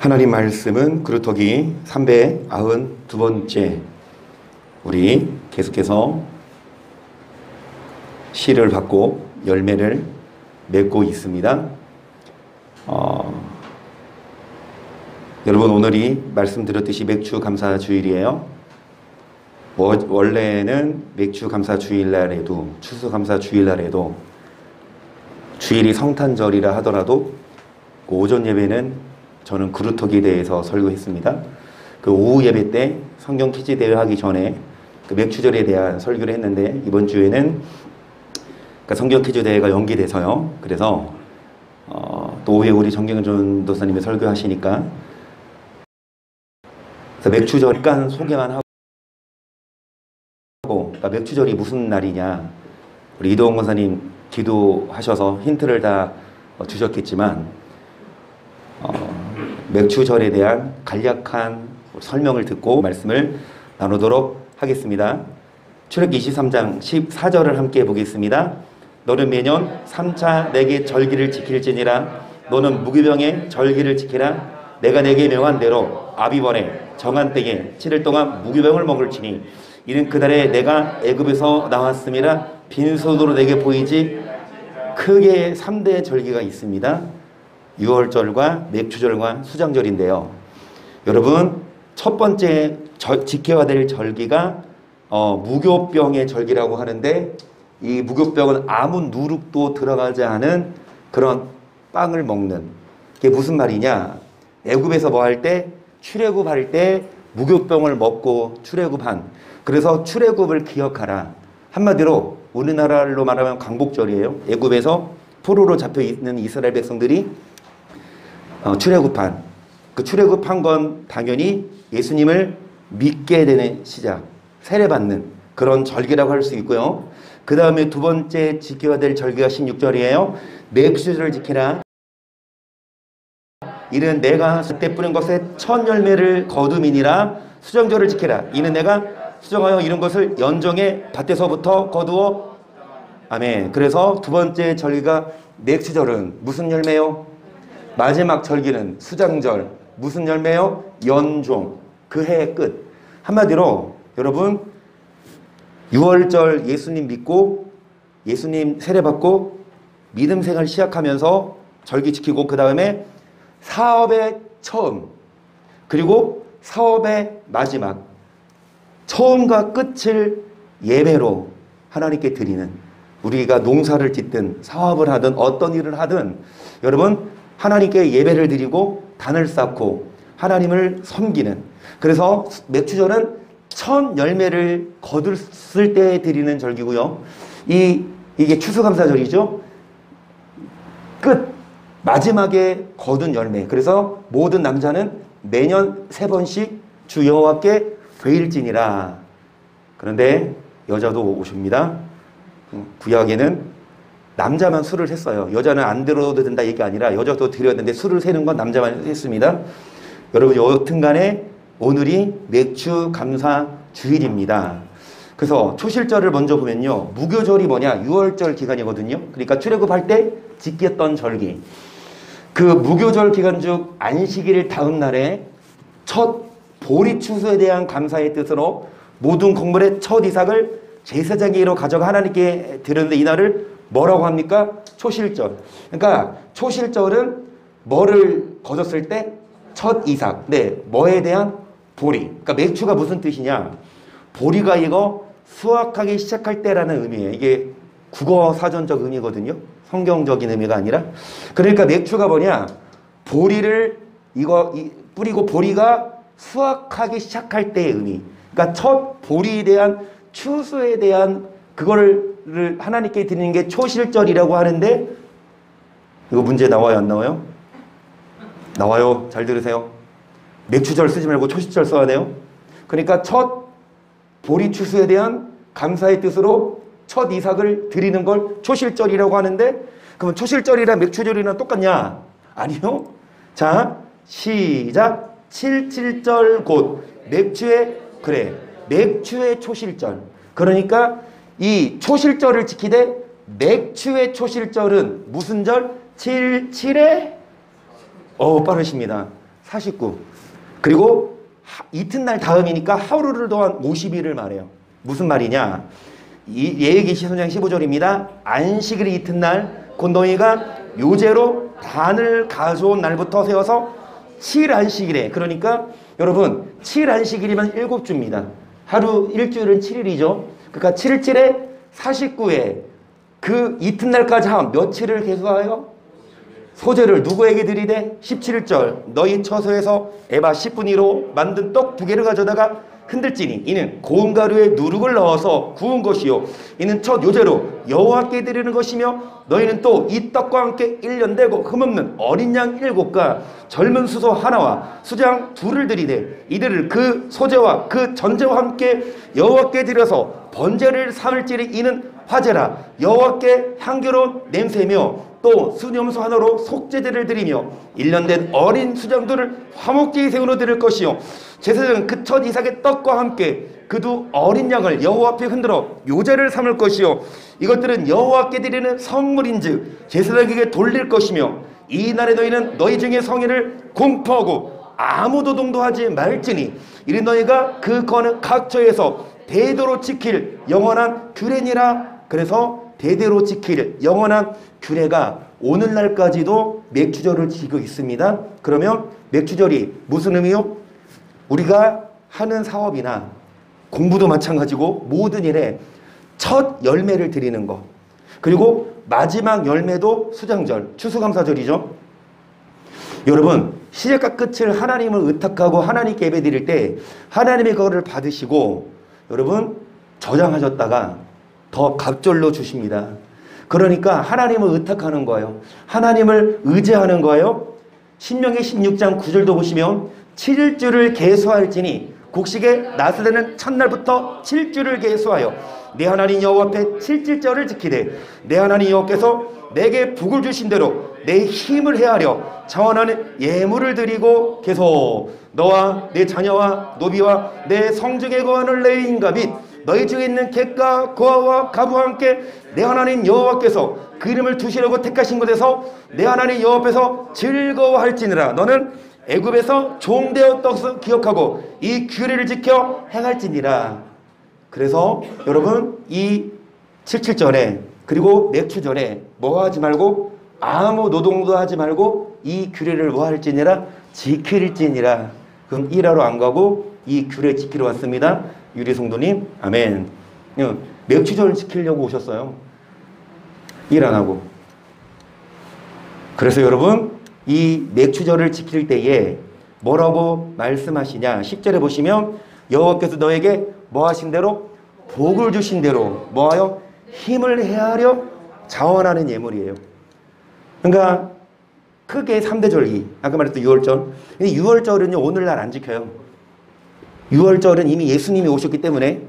하나님 말씀은 그루터기 392번째 우리 계속해서 씨를 받고 열매를 맺고 있습니다. 여러분, 오늘이 말씀드렸듯이 맥주 감사 주일이에요. 원래는 맥주 감사 주일날에도 추수 감사 주일날에도 주일이 성탄절이라 하더라도 그 오전 예배는 저는 그루터기에 대해서 설교했습니다. 그 오후 예배 때 성경 퀴즈 대회 하기 전에 그 맥주절에 대한 설교를 했는데, 이번 주에는 그 성경 퀴즈 대회가 연기돼서요. 그래서 또 오후에 우리 정경준 도사님이 설교하시니까 그래서 맥주절 약간 소개만 하고, 그러니까 맥주절이 무슨 날이냐, 우리 이도원 권사님 기도하셔서 힌트를 다 주셨겠지만 맥주절에 대한 간략한 설명을 듣고 말씀을 나누도록 하겠습니다. 출애굽기 23장 14절을 함께 보겠습니다. 너는 매년 3차 내게 절기를 지킬지니라. 너는 무교병의 절기를 지키라. 내가 내게 명한 대로 아비번에 정한 때에 7일 동안 무교병을 먹을지니 이는 그날에 내가 애굽에서 나왔음이라. 빈손으로 내게 보이지. 크게 3대 절기가 있습니다. 유월절과 맥주절과 수장절인데요. 여러분, 첫 번째 지켜야 될 절기가 무교병의 절기라고 하는데, 이 무교병은 아무 누룩도 들어가지 않은 그런 빵을 먹는, 그게 무슨 말이냐, 애굽에서 뭐 할 때, 출애굽할 때 무교병을 먹고 출애굽한, 그래서 출애굽을 기억하라. 한마디로 우리나라로 말하면 광복절이에요. 애굽에서 포로로 잡혀 있는 이스라엘 백성들이 출애굽한, 그 출애굽한 건 당연히 예수님을 믿게 되는 시작, 세례받는 그런 절기라고 할 수 있고요. 그 다음에 두 번째 지켜야 될 절기가 16절이에요. 맥주절을 지키라. 이는 내가 그때 뿌린 것에 첫 열매를 거둠이니라. 수정절을 지키라. 이는 내가 수정하여 이룬 것을 연정의 밭에서부터 거두어. 아멘. 그래서 두 번째 절기가 맥주절은 무슨 열매요? 마지막 절기는 수장절, 무슨 열매요? 연종, 그 해의 끝. 한마디로 여러분, 유월절 예수님 믿고 예수님 세례받고 믿음 생활 시작하면서 절기 지키고, 그 다음에 사업의 처음, 그리고 사업의 마지막, 처음과 끝을 예배로 하나님께 드리는, 우리가 농사를 짓든 사업을 하든 어떤 일을 하든 여러분, 하나님께 예배를 드리고 단을 쌓고 하나님을 섬기는, 그래서 맥주절은 첫 열매를 거둘 때 드리는 절기고요. 이게 추수감사절이죠. 끝, 마지막에 거둔 열매. 그래서 모든 남자는 매년 3번씩 주 여호와께 회일지니라. 그런데 여자도 오십니다. 구약에는 남자만 술을 샜어요. 여자는 안 들어도 된다 얘기가 아니라 여자도 드려야 되는데 술을 세는 건 남자만 했습니다. 여러분, 여튼간에 오늘이 맥주 감사 주일입니다. 그래서 초실절을 먼저 보면요, 무교절이 뭐냐, 유월절 기간이거든요. 그러니까 출애굽할 때 지켰던 절기. 그 무교절 기간 중 안식일 다음 날에 첫 보리 추수에 대한 감사의 뜻으로 모든 곡물의 첫 이삭을 제사장에게로 가져가 하나님께 드렸는데, 이날을 뭐라고 합니까? 초실절. 그러니까 초실절은 뭐를 거뒀을 때? 첫 이삭. 네, 뭐에 대한? 보리. 그러니까 맥주가 무슨 뜻이냐? 보리가 이거 수확하기 시작할 때라는 의미예요. 이게 국어 사전적 의미거든요. 성경적인 의미가 아니라. 그러니까 맥주가 뭐냐? 보리를 뿌리고 보리가 수확하기 시작할 때의 의미. 그러니까 첫 보리에 대한 추수에 대한 그거를 하나님께 드리는 게 초실절이라고 하는데, 이거 문제 나와요, 안 나와요? 나와요. 잘 들으세요. 맥주절 쓰지 말고 초실절 써야 돼요. 그러니까 첫 보리 추수에 대한 감사의 뜻으로 첫 이삭을 드리는 걸 초실절이라고 하는데, 그러면 초실절이랑 맥주절이랑 똑같냐? 아니요. 자, 시작. 77절 곧 맥주의, 그래, 맥주의 초실절. 그러니까 이 초실절을 지키되 맥주의 초실절은 무슨 절? 7에 빠르십니다. 49. 그리고 이튿날 다음이니까 하루를 더한 50일을 말해요. 무슨 말이냐? 예기시 3장 15절입니다. 안식일 이튿날 곧 너희가 요제로 단을 가져온 날부터 세워서 7안식일에, 그러니까 여러분 7안식일이면 7주입니다. 하루 일주일은 7일이죠. 그러니까 7일째 49회 그 이튿날까지 함 며칠을 계수하여 소제를 누구에게 드리되 17절 너희 처소에서 에바 10분위로 만든 떡 2개를 가져다가 흔들지니 이는 고운 가루에 누룩을 넣어서 구운 것이요 이는 첫 요제로 여호와께 드리는 것이며 너희는 또 이 떡과 함께 1년 되고 흠없는 어린 양 7과 젊은 수소 하나와 수장 2를 드리되 이들을 그 소제와 그 전제와 함께 여호와께 드려서 번제를 삼을지니 이는 화제라 여호와께 향기로운 냄새며 또 수념소 하나로 속죄제를 드리며 1년 된 어린 수장들을 화목제의 새우로 드릴 것이요 제사장은 그 첫 이삭의 떡과 함께 그 두 어린 양을 여호와 앞에 흔들어 요제를 삼을 것이요 이것들은 여호와께 드리는 성물인즉 제사장에게 돌릴 것이며 이 날에 너희는 너희 중에 성인을 공포하고 아무 도동도 하지 말지니 이는 너희가 그 거는 각처에서 대대로 지킬 영원한 규례니라. 그래서 대대로 지킬 영원한 규례가 오늘날까지도 맥주절을 지키고 있습니다. 그러면 맥주절이 무슨 의미요? 우리가 하는 사업이나 공부도 마찬가지고 모든 일에 첫 열매를 드리는 것, 그리고 마지막 열매도 수장절, 추수감사절이죠. 여러분 시작과 끝을 하나님을 의탁하고 하나님께 예배드릴 때 하나님이 그거를 받으시고 여러분 저장하셨다가 더 갑절로 주십니다. 그러니까 하나님을 의탁하는 거예요. 하나님을 의지하는 거예요. 신명기 16장 9절도 보시면 7일주를 계수할지니 곡식에 낫을 되는 첫날부터 7주를 계수하여 내 하나님 여호와 앞에 7일절을 지키되 내 하나님 여호와께서 내게 복을 주신 대로 내 힘을 헤아려 자원하는 예물을 드리고 계속 너와 내 자녀와 노비와 내 성중에 거하는 레위인과 및 너희 중에 있는 객과 고아와 가부와 함께 내 하나님 여호와께서 그 이름을 두시려고 택하신 곳에서 내 하나님 여호와 앞에서 즐거워할지니라. 너는 애굽에서 종되었다고 기억하고 이 규례를 지켜 행할지니라. 그래서 여러분 이 77절에 그리고 맥주절에 뭐 하지 말고 아무 노동도 하지 말고 이 규례를 뭐 할지니라 지킬지니라. 그럼 일하러 안 가고 이 규례 지키러 왔습니다. 유리 성도님 아멘. 맥주절 지키려고 오셨어요. 일 안 하고. 그래서 여러분 이 맥주절을 지킬 때에 뭐라고 말씀하시냐? 10절에 보시면 여호와께서 너에게 뭐 하신 대로 복을 주신 대로 뭐하여 힘을 헤아려 자원하는 예물이에요. 그러니까 크게 3대 절기, 아까 말했던 6월절. 근데 6월절은요 오늘날 안 지켜요. 6월절은 이미 예수님이 오셨기 때문에,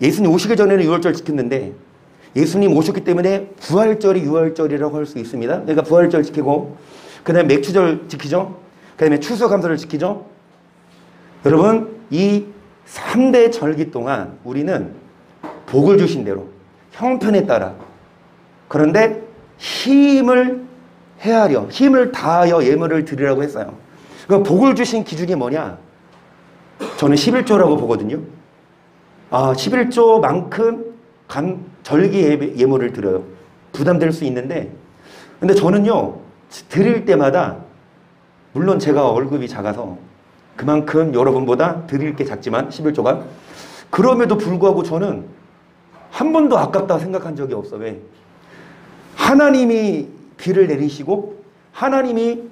예수님 오시기 전에는 6월절 지켰는데 예수님 오셨기 때문에 부활절이 6월절이라고 할 수 있습니다. 그러니까 부활절 지키고 그 다음에 맥주절 지키죠. 그 다음에 추수감사를 지키죠. 여러분 이 3대 절기 동안 우리는 복을 주신 대로 형편에 따라, 그런데 힘을 헤아려 힘을 다하여 예물을 드리라고 했어요. 그럼 복을 주신 기준이 뭐냐? 저는 11조라고 보거든요. 11조만큼 절기 예물을 드려요. 부담될 수 있는데, 근데 저는요 드릴 때마다, 물론 제가 월급이 작아서 그만큼 여러분보다 드릴 게 작지만 11조가, 그럼에도 불구하고 저는 한 번도 아깝다 생각한 적이 없어. 왜? 하나님이 비를 내리시고 하나님이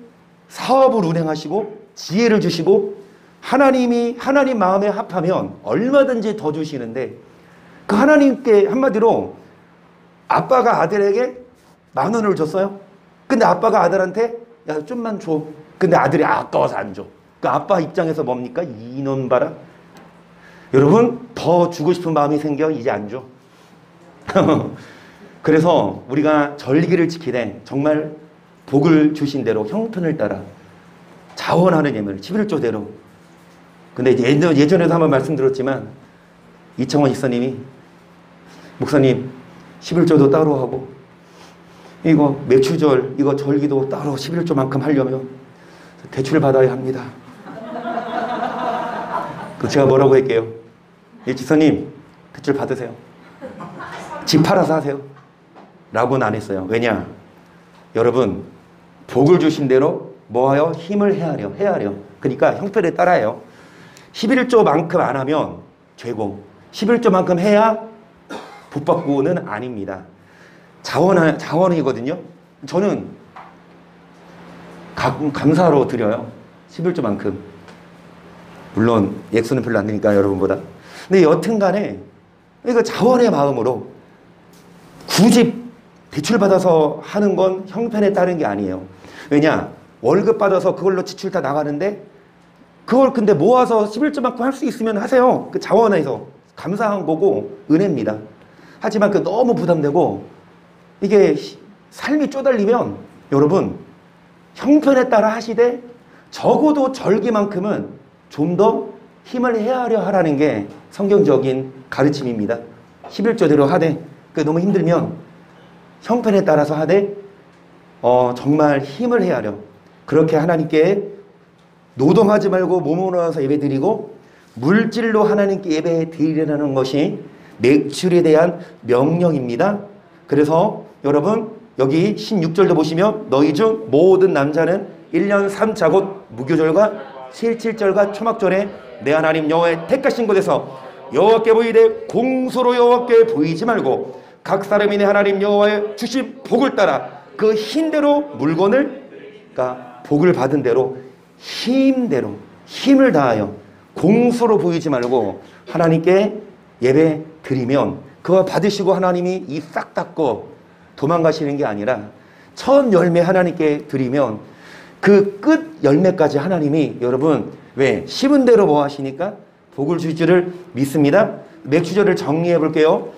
사업을 운행하시고 지혜를 주시고 하나님 마음에 합하면 얼마든지 더 주시는데, 그 하나님께 한마디로 아빠가 아들에게 10,000원을 줬어요. 근데 아빠가 아들한테 야 좀만 줘. 근데 아들이 아까워서 안 줘. 그 아빠 입장에서 뭡니까? 이놈 봐라. 여러분 더 주고 싶은 마음이 생겨 이제 안 줘. 그래서 우리가 절기를 지키되 정말 복을 주신 대로 형편을 따라 자원하는 예물 11조대로. 근데 예전에도 한번 말씀드렸지만 이창원 집사님이 목사님 11조도 따로 하고 이거 맥주절 이거 절기도 따로 11조만큼 하려면 대출을 받아야 합니다. 그 제가 뭐라고 할게요? 지사님 대출 받으세요. 집 팔아서 하세요. 라고는 안 했어요. 왜냐? 여러분 복을 주신 대로 뭐하여? 힘을 헤아려. 그러니까 형편에 따라요. 11조만큼 안 하면 죄고 11조만큼 해야 복 받고는 아닙니다. 자원이거든요. 저는 감사로 드려요. 11조만큼. 물론 액수는 별로 안 되니까 여러분보다. 근데 여튼간에 그러니까 자원의 마음으로 굳이 대출받아서 하는 건 형편에 따른 게 아니에요. 왜냐? 월급 받아서 그걸로 지출 다 나가는데 그걸 근데 모아서 11조만큼 할 수 있으면 하세요. 그 자원에서 감사한 거고 은혜입니다. 하지만 그 너무 부담되고 이게 삶이 쪼달리면 여러분 형편에 따라 하시되 적어도 절기만큼은 좀 더 힘을 헤아려 하라는 게 성경적인 가르침입니다. 11조대로 하되 너무 힘들면 형편에 따라서 하되 정말 힘을 헤아려 그렇게 하나님께 노동하지 말고 몸으로 와서 예배 드리고 물질로 하나님께 예배 드리라는 것이 매출에 대한 명령입니다. 그래서 여러분 여기 16절도 보시면 너희 중 모든 남자는 1년 3차 곧 무교절과 7절과 초막절에 내 하나님 여호와의 택하신 곳에서 여호와께 보이되 공소로 여호와께 보이지 말고 각 사람이 내 하나님 여호와의 주신 복을 따라 그 힘대로 물건을 그러니까 복을 받은 대로 힘대로 힘을 다하여 공소로 보이지 말고 하나님께 예배 드리면 그거 받으시고 하나님이 이 싹 닦고 도망가시는 게 아니라 첫 열매 하나님께 드리면 그 끝 열매까지 하나님이 여러분 왜? 심은 대로 뭐 하시니까 복을 줄 줄을 믿습니다. 맥주절을 정리해 볼게요.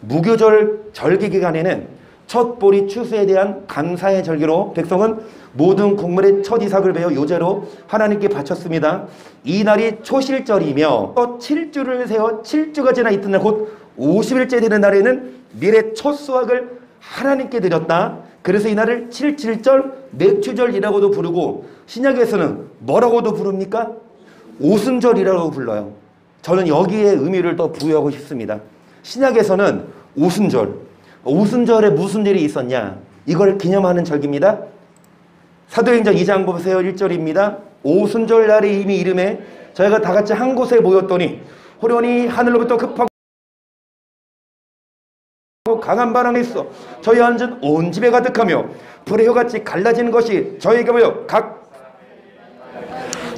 무교절 절기 기간에는 첫 보리 추수에 대한 감사의 절기로 백성은 모든 곡물의 첫 이삭을 베어 요제로 하나님께 바쳤습니다. 이 날이 초실절이며 또 7주를 세워 7주가 지나 이튿날 곧 50일째 되는 날에는 밀의 첫 수확을 하나님께 드렸다. 그래서 이 날을 7.7절 맥주절이라고도 부르고 신약에서는 뭐라고도 부릅니까? 오순절이라고 불러요. 저는 여기에 의미를 더 부여하고 싶습니다. 신약에서는 오순절, 오순절에 무슨 일이 있었냐? 이걸 기념하는 절기입니다. 사도행전 2장 보세요. 1절입니다. 오순절 날에 이미 이름에 저희가 다 같이 한 곳에 모였더니 호련히 하늘로부터 급하고 강한 바람이 있어 저희 앉은 온 집에 가득하며 불의 혀같이 갈라지는 것이 저희에게 보여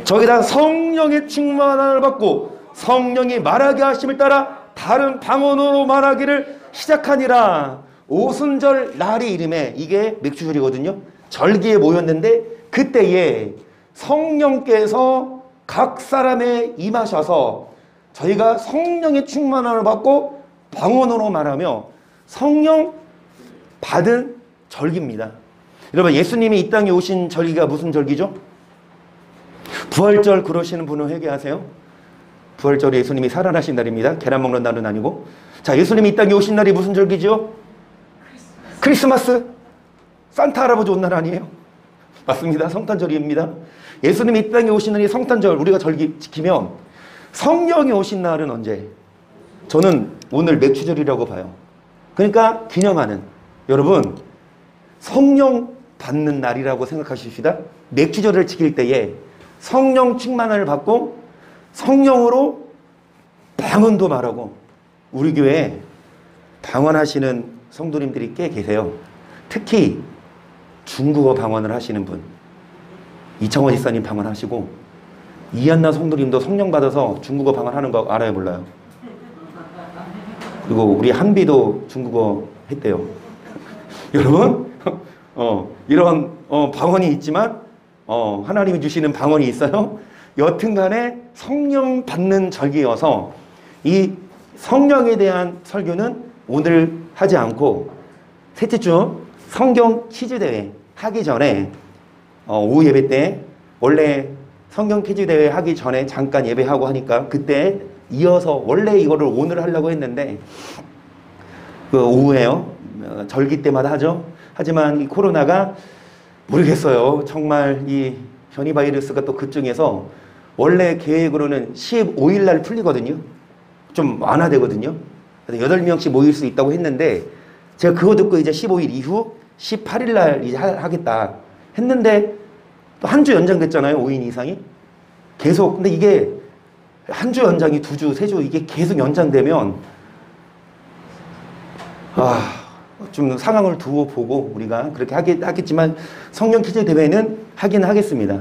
저기다 성령의 충만함을 받고 성령이 말하게 하심을 따라 다른 방언으로 말하기를 시작하니라. 오순절 날이 이름에 이게 맥주절이거든요. 절기에 모였는데 그때에 성령께서 각 사람에 임하셔서 저희가 성령의 충만함을 받고 방언으로 말하며 성령 받은 절기입니다. 여러분 예수님이 이 땅에 오신 절기가 무슨 절기죠? 부활절 그러시는 분은 회개하세요. 부활절에 예수님이 살아나신 날입니다. 계란 먹는 날은 아니고. 자, 예수님이 이 땅에 오신 날이 무슨 절기죠? 크리스마스. 산타 할아버지 온 날 아니에요? 맞습니다. 성탄절입니다. 예수님이 이 땅에 오신 날이 성탄절 우리가 절기 지키면 성령이 오신 날은 언제? 저는 오늘 맥주절이라고 봐요. 그러니까 기념하는 여러분 성령 받는 날이라고 생각하십시다. 맥주절을 지킬 때에 성령 충만을 받고 성령으로 방언도 말하고 우리 교회에 방언하시는 성도님들이 꽤 계세요. 특히 중국어 방언을 하시는 분 이청원 지사님 방언하시고 이한나 성도님도 성령 받아서 중국어 방언하는 거 알아요 몰라요? 그리고 우리 한비도 중국어 했대요. 여러분 이런 방언이 있지만 하나님이 주시는 방언이 있어요. 여튼간에 성령 받는 절기여서 이 성령에 대한 설교는 오늘 하지 않고 셋째 주 성경 퀴즈 대회 하기 전에 오후 예배 때 원래 성경 퀴즈 대회 하기 전에 잠깐 예배하고 하니까 그때 이어서 원래 이거를 오늘 하려고 했는데 그 오후에요. 절기 때마다 하죠. 하지만 이 코로나가 모르겠어요. 정말 이 변이 바이러스가 또 그중에서 원래 계획으로는 15일 날 풀리거든요. 좀 완화되거든요. 8명씩 모일 수 있다고 했는데 제가 그거 듣고 이제 15일 이후 18일 날 이제 하겠다 했는데 또 한 주 연장됐잖아요. 5인 이상이. 계속. 근데 이게 한 주 연장이 2주, 3주 이게 계속 연장되면 좀 상황을 두고 보고 우리가 그렇게 하겠지만 성령 퀴즈 대회는 하긴 하겠습니다.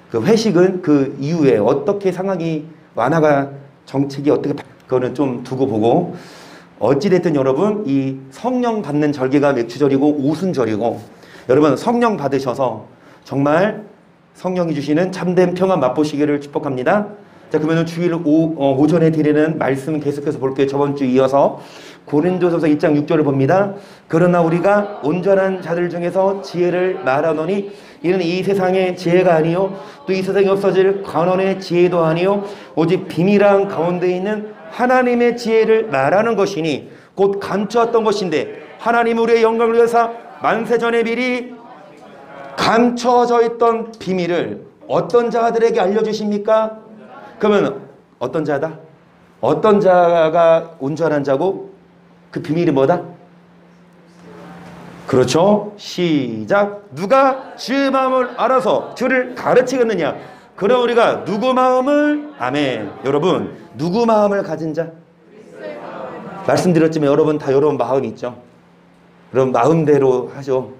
그 회식은 그 이후에 어떻게 상황이 완화가 정책이 어떻게 그거는 좀 두고 보고 어찌됐든 여러분 이 성령 받는 절기가 맥주절이고 오순절이고 여러분 성령 받으셔서 정말 성령이 주시는 참된 평안 맛보시기를 축복합니다. 자 그러면 주일 오전에 드리는 말씀 계속해서 볼게요. 저번 주 이어서 고린도서서 2장 6절을 봅니다. 그러나 우리가 온전한 자들 중에서 지혜를 말하노니 이는 이 세상의 지혜가 아니요 또 이 세상에 없어질 관원의 지혜도 아니요 오직 비밀한 가운데 있는 하나님의 지혜를 말하는 것이니 곧 감추었던 것인데 하나님 우리의 영광을 위해서 만세전에 미리 감춰져 있던 비밀을 어떤 자들에게 알려주십니까? 그러면 어떤 자다? 어떤 자가 온전한 자고 그 비밀이 뭐다? 그렇죠. 시작. 누가 주의 마음을 알아서 주를 가르치겠느냐? 그럼 우리가 누구 마음을 아멘. 여러분 누구 마음을 가진 자? 말씀드렸지만 여러분 다 여러분 마음이 있죠. 여러분 마음대로 하죠.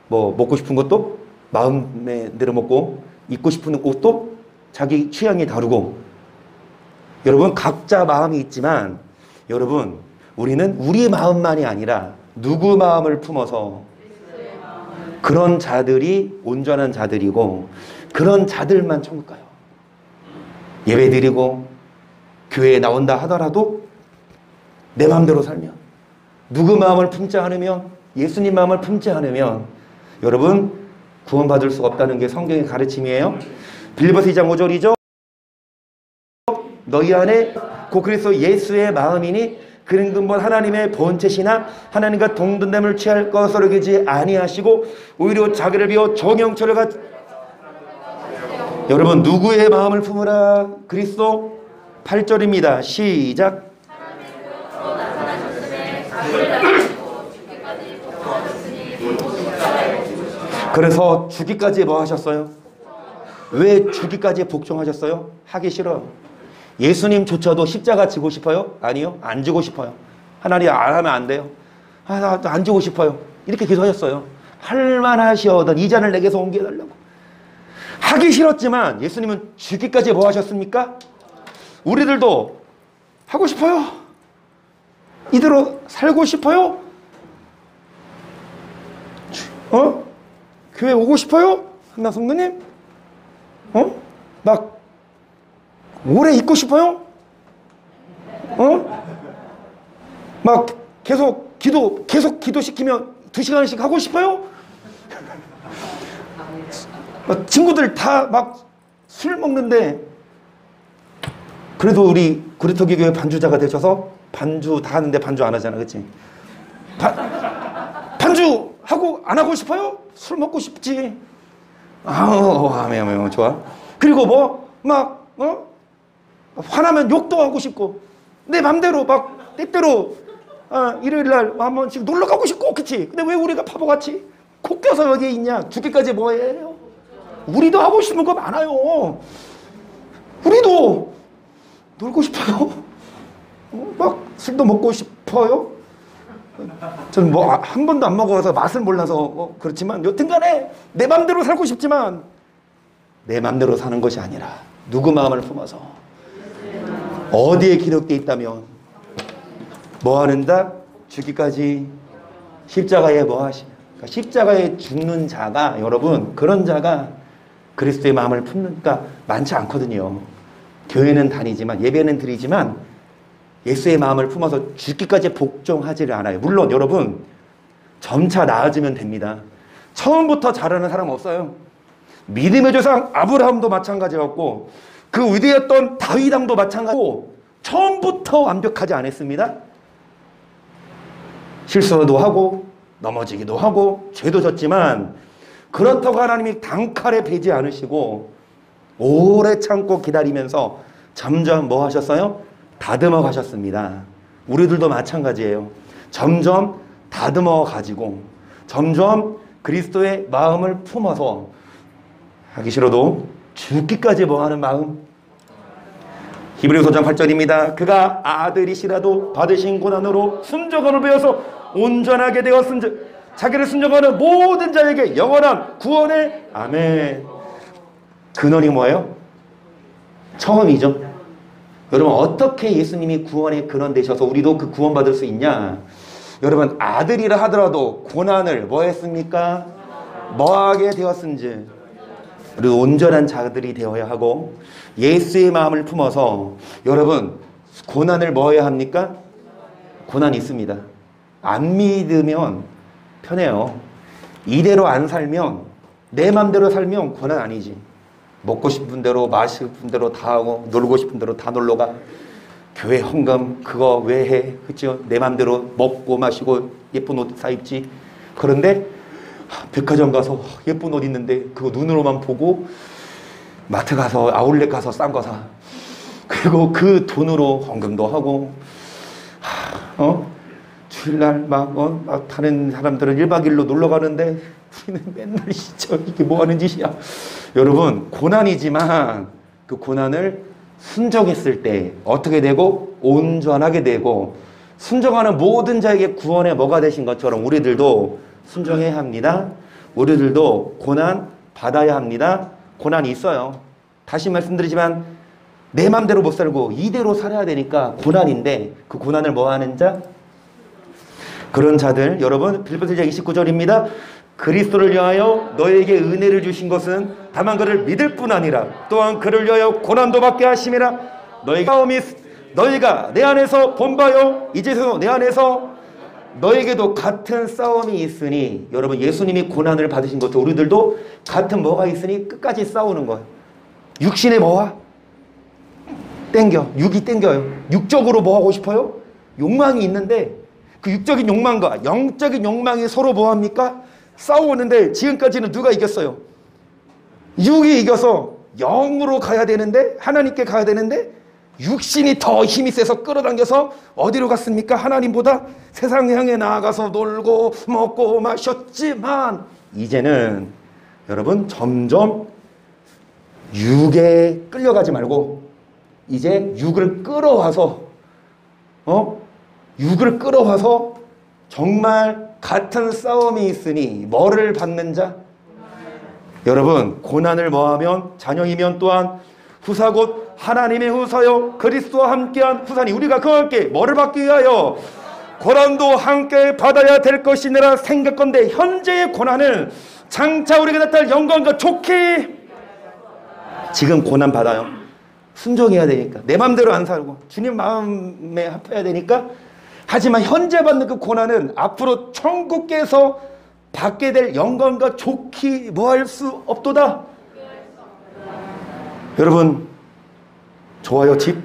뭐 먹고 싶은 것도 마음대로 먹고 입고 싶은 옷도 자기 취향이 다르고 여러분 각자 마음이 있지만 여러분 우리는 우리 마음만이 아니라 누구 마음을 품어서 그런 자들이 온전한 자들이고 그런 자들만 천국 가요. 예배 드리고 교회에 나온다 하더라도 내 마음대로 살면 누구 마음을 품지 않으면 예수님 마음을 품지 않으면 여러분 구원받을 수 없다는 게 성경의 가르침이에요. 빌립보서 2장 5절이죠. 너희 안에 곧 그리스도 예수의 마음이니 그는 근본 하나님의 본체시나 하나님과 동등됨을 취할 것으로 여기지 아니하시고 오히려 자기를 비워 정형처를 여러분 누구의 마음을 품으라? 그리스도 8절입니다. 시작. 그래서 죽기까지 뭐 하셨어요? 왜 죽기까지 복종하셨어요? 하기 싫어요. 예수님조차도 십자가 지고 싶어요? 아니요. 안 지고 싶어요. 하나님 안 하면 안 돼요. 나 안 지고 싶어요. 이렇게 기도하셨어요. 할만하시어던 이 잔을 내게서 옮겨달라고. 하기 싫었지만 예수님은 죽기까지 뭐 하셨습니까? 우리들도 하고 싶어요. 이대로 살고 싶어요? 교회 오고 싶어요? 한나 성도님? 막 오래 있고 싶어요? 막 계속 기도시키면 2시간씩 하고 싶어요? 친구들 다 막 술 먹는데 그래도 우리 구리터기 교회 반주자가 되셔서 반주 다 하는데 반주 안 하잖아. 그치? 반주 하고 안 하고 싶어요? 술 먹고 싶지. 아멘, 좋아. 그리고 화나면 욕도 하고 싶고 내 맘대로 막 때때로 일요일날 한 번씩 놀러 가고 싶고 그치? 근데 왜 우리가 바보같이 코 껴서 여기 있냐? 죽기까지 뭐해요? 우리도 하고 싶은 거 많아요. 우리도 놀고 싶어요. 막 술도 먹고 싶어요. 저는 한 번도 안 먹어서 맛을 몰라서 그렇지만 여튼간에 내 맘대로 살고 싶지만 내 맘대로 사는 것이 아니라 누구 마음을 품어서 어디에 기록되어 있다면 뭐 하는다? 죽기까지 십자가에 뭐 하시냐. 그러니까 십자가에 죽는 자가 여러분 그런 자가 그리스도의 마음을 품는가 많지 않거든요. 교회는 다니지만 예배는 드리지만 예수의 마음을 품어서 죽기까지 복종하지를 않아요. 물론 여러분 점차 나아지면 됩니다. 처음부터 잘하는 사람 없어요. 믿음의 조상 아브라함도 마찬가지였고 그 위대했던 다윗 왕도 마찬가지고 처음부터 완벽하지 않았습니다. 실수도 하고 넘어지기도 하고 죄도 졌지만 그렇다고 하나님이 단칼에 베지 않으시고 오래 참고 기다리면서 점점 뭐 하셨어요? 다듬어 가셨습니다. 우리들도 마찬가지예요. 점점 다듬어 가지고 점점 그리스도의 마음을 품어서 하기 싫어도 죽기까지 뭐 하는 마음. 히브리서 5장 8절입니다. 그가 아들이시라도 받으신 고난으로 순종함을 배워서 온전하게 되었은즉 자기를 순종하는 모든 자에게 영원한 구원의 아멘. 근원이 뭐예요? 처음이죠. 여러분 어떻게 예수님이 구원의 근원 되셔서 우리도 그 구원 받을 수 있냐? 여러분 아들이라 하더라도 고난을 뭐 했습니까? 뭐하게 되었은지 우리 온전한 자들이 되어야 하고 예수의 마음을 품어서 여러분 고난을 뭐 해야 합니까? 고난이 있습니다. 안 믿으면 편해요. 이대로 안 살면 내 맘대로 살면 고난 아니지. 먹고 싶은 대로 마시고 싶은 대로 다 하고 놀고 싶은 대로 다 놀러가. 교회 헌금 그거 왜 해? 그죠? 내 맘대로 먹고 마시고 예쁜 옷 사 입지. 그런데 백화점 가서 예쁜 옷 있는데 그거 눈으로만 보고 마트 가서 아울렛 가서 싼 거 사. 그리고 그 돈으로 헌금도 하고 주일날 막 다른 사람들은 1박 2일로 놀러 가는데 우리는 맨날 진짜 이게 뭐 하는 짓이야. 여러분 고난이지만 그 고난을 순종했을 때 어떻게 되고 온전하게 되고 순종하는 모든 자에게 구원의 뭐가 되신 것처럼 우리들도 순종해야 합니다. 우리들도 고난 받아야 합니다. 고난이 있어요. 다시 말씀드리지만 내 맘대로 못 살고 이대로 살아야 되니까 고난인데 그 고난을 뭐 하는 자? 그런 자들 여러분 빌립보서 1장 29절입니다. 그리스도를 위하여 너에게 은혜를 주신 것은 다만 그를 믿을 뿐 아니라 또한 그를 위하여 고난도 받게 하심이라. 너희가 내 안에서 본바요 이제서 내 안에서 너에게도 같은 싸움이 있으니. 여러분 예수님이 고난을 받으신 것도 우리들도 같은 뭐가 있으니 끝까지 싸우는 거예요. 육신의 뭐와? 땡겨. 육이 땡겨요. 육적으로 뭐 하고 싶어요? 욕망이 있는데 그 육적인 욕망과 영적인 욕망이 서로 뭐 합니까? 싸우는데 지금까지는 누가 이겼어요? 육이 이겨서 영으로 가야 되는데 하나님께 가야 되는데 육신이 더 힘이 세서 끌어당겨서 어디로 갔습니까? 하나님보다 세상 향해 나아가서 놀고 먹고 마셨지만 이제는 여러분 점점 육에 끌려가지 말고 이제 육을 끌어와서 육을 끌어와서 정말 같은 싸움이 있으니 뭐를 받는 자? 여러분 고난을 뭐하면 자녀이면 또한 후사 곧 하나님의 후사요 그리스도와 함께한 후사니 우리가 그와 함께 뭐를 받기 위하여 고난도 함께 받아야 될 것이니라 생각건대 현재의 고난은 장차 우리가 나타날 영광과 좋게. 지금 고난 받아요. 순종해야 되니까 내 마음대로 안 살고 주님 마음에 합해야 되니까. 하지만 현재 받는 그 고난은 앞으로 천국께서 받게 될 영광과 좋기 뭐할 수 없도다. 여러분 좋아요 집?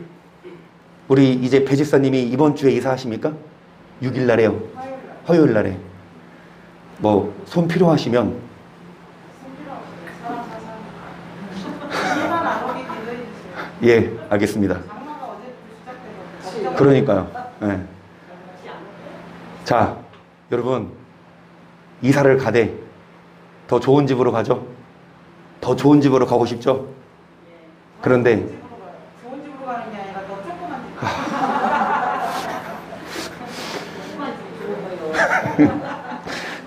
우리 이제 배 집사님이 이번 주에 이사하십니까? 6일 날에요. 화요일 날에. 뭐 손 필요하시면 예 알겠습니다. 그러니까요. 네. 자 여러분 이사를 가되 더 좋은 집으로 가죠. 더 좋은 집으로 가고 싶죠. 그런데 좋은 집으로 가는 게 아니라 더 조그만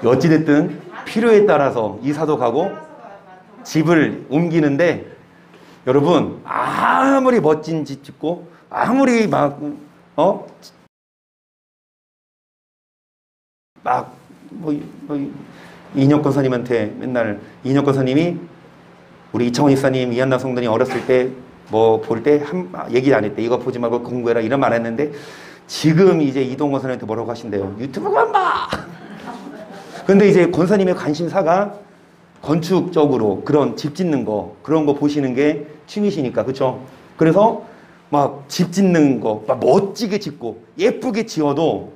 집. 어찌됐든 필요에 따라서 이사도 가고 집을 옮기는데 여러분 아무리 멋진 집 짓고 아무리 이인혁 권사님한테 맨날 이인혁 권사님이 우리 이창원 이사님 이한나 성도님 어렸을 때 뭐 볼 때 얘기 안 했대. 이거 보지 말고 공부해라 이런 말 했는데 지금 이제 이동 권사님한테 뭐라고 하신대요? 유튜브만 봐. 근데 이제 권사님의 관심사가 건축적으로 그런 집 짓는 거 그런 거 보시는 게 취미시니까 그렇죠? 그래서 막 집 짓는 거 막 멋지게 짓고 예쁘게 지어도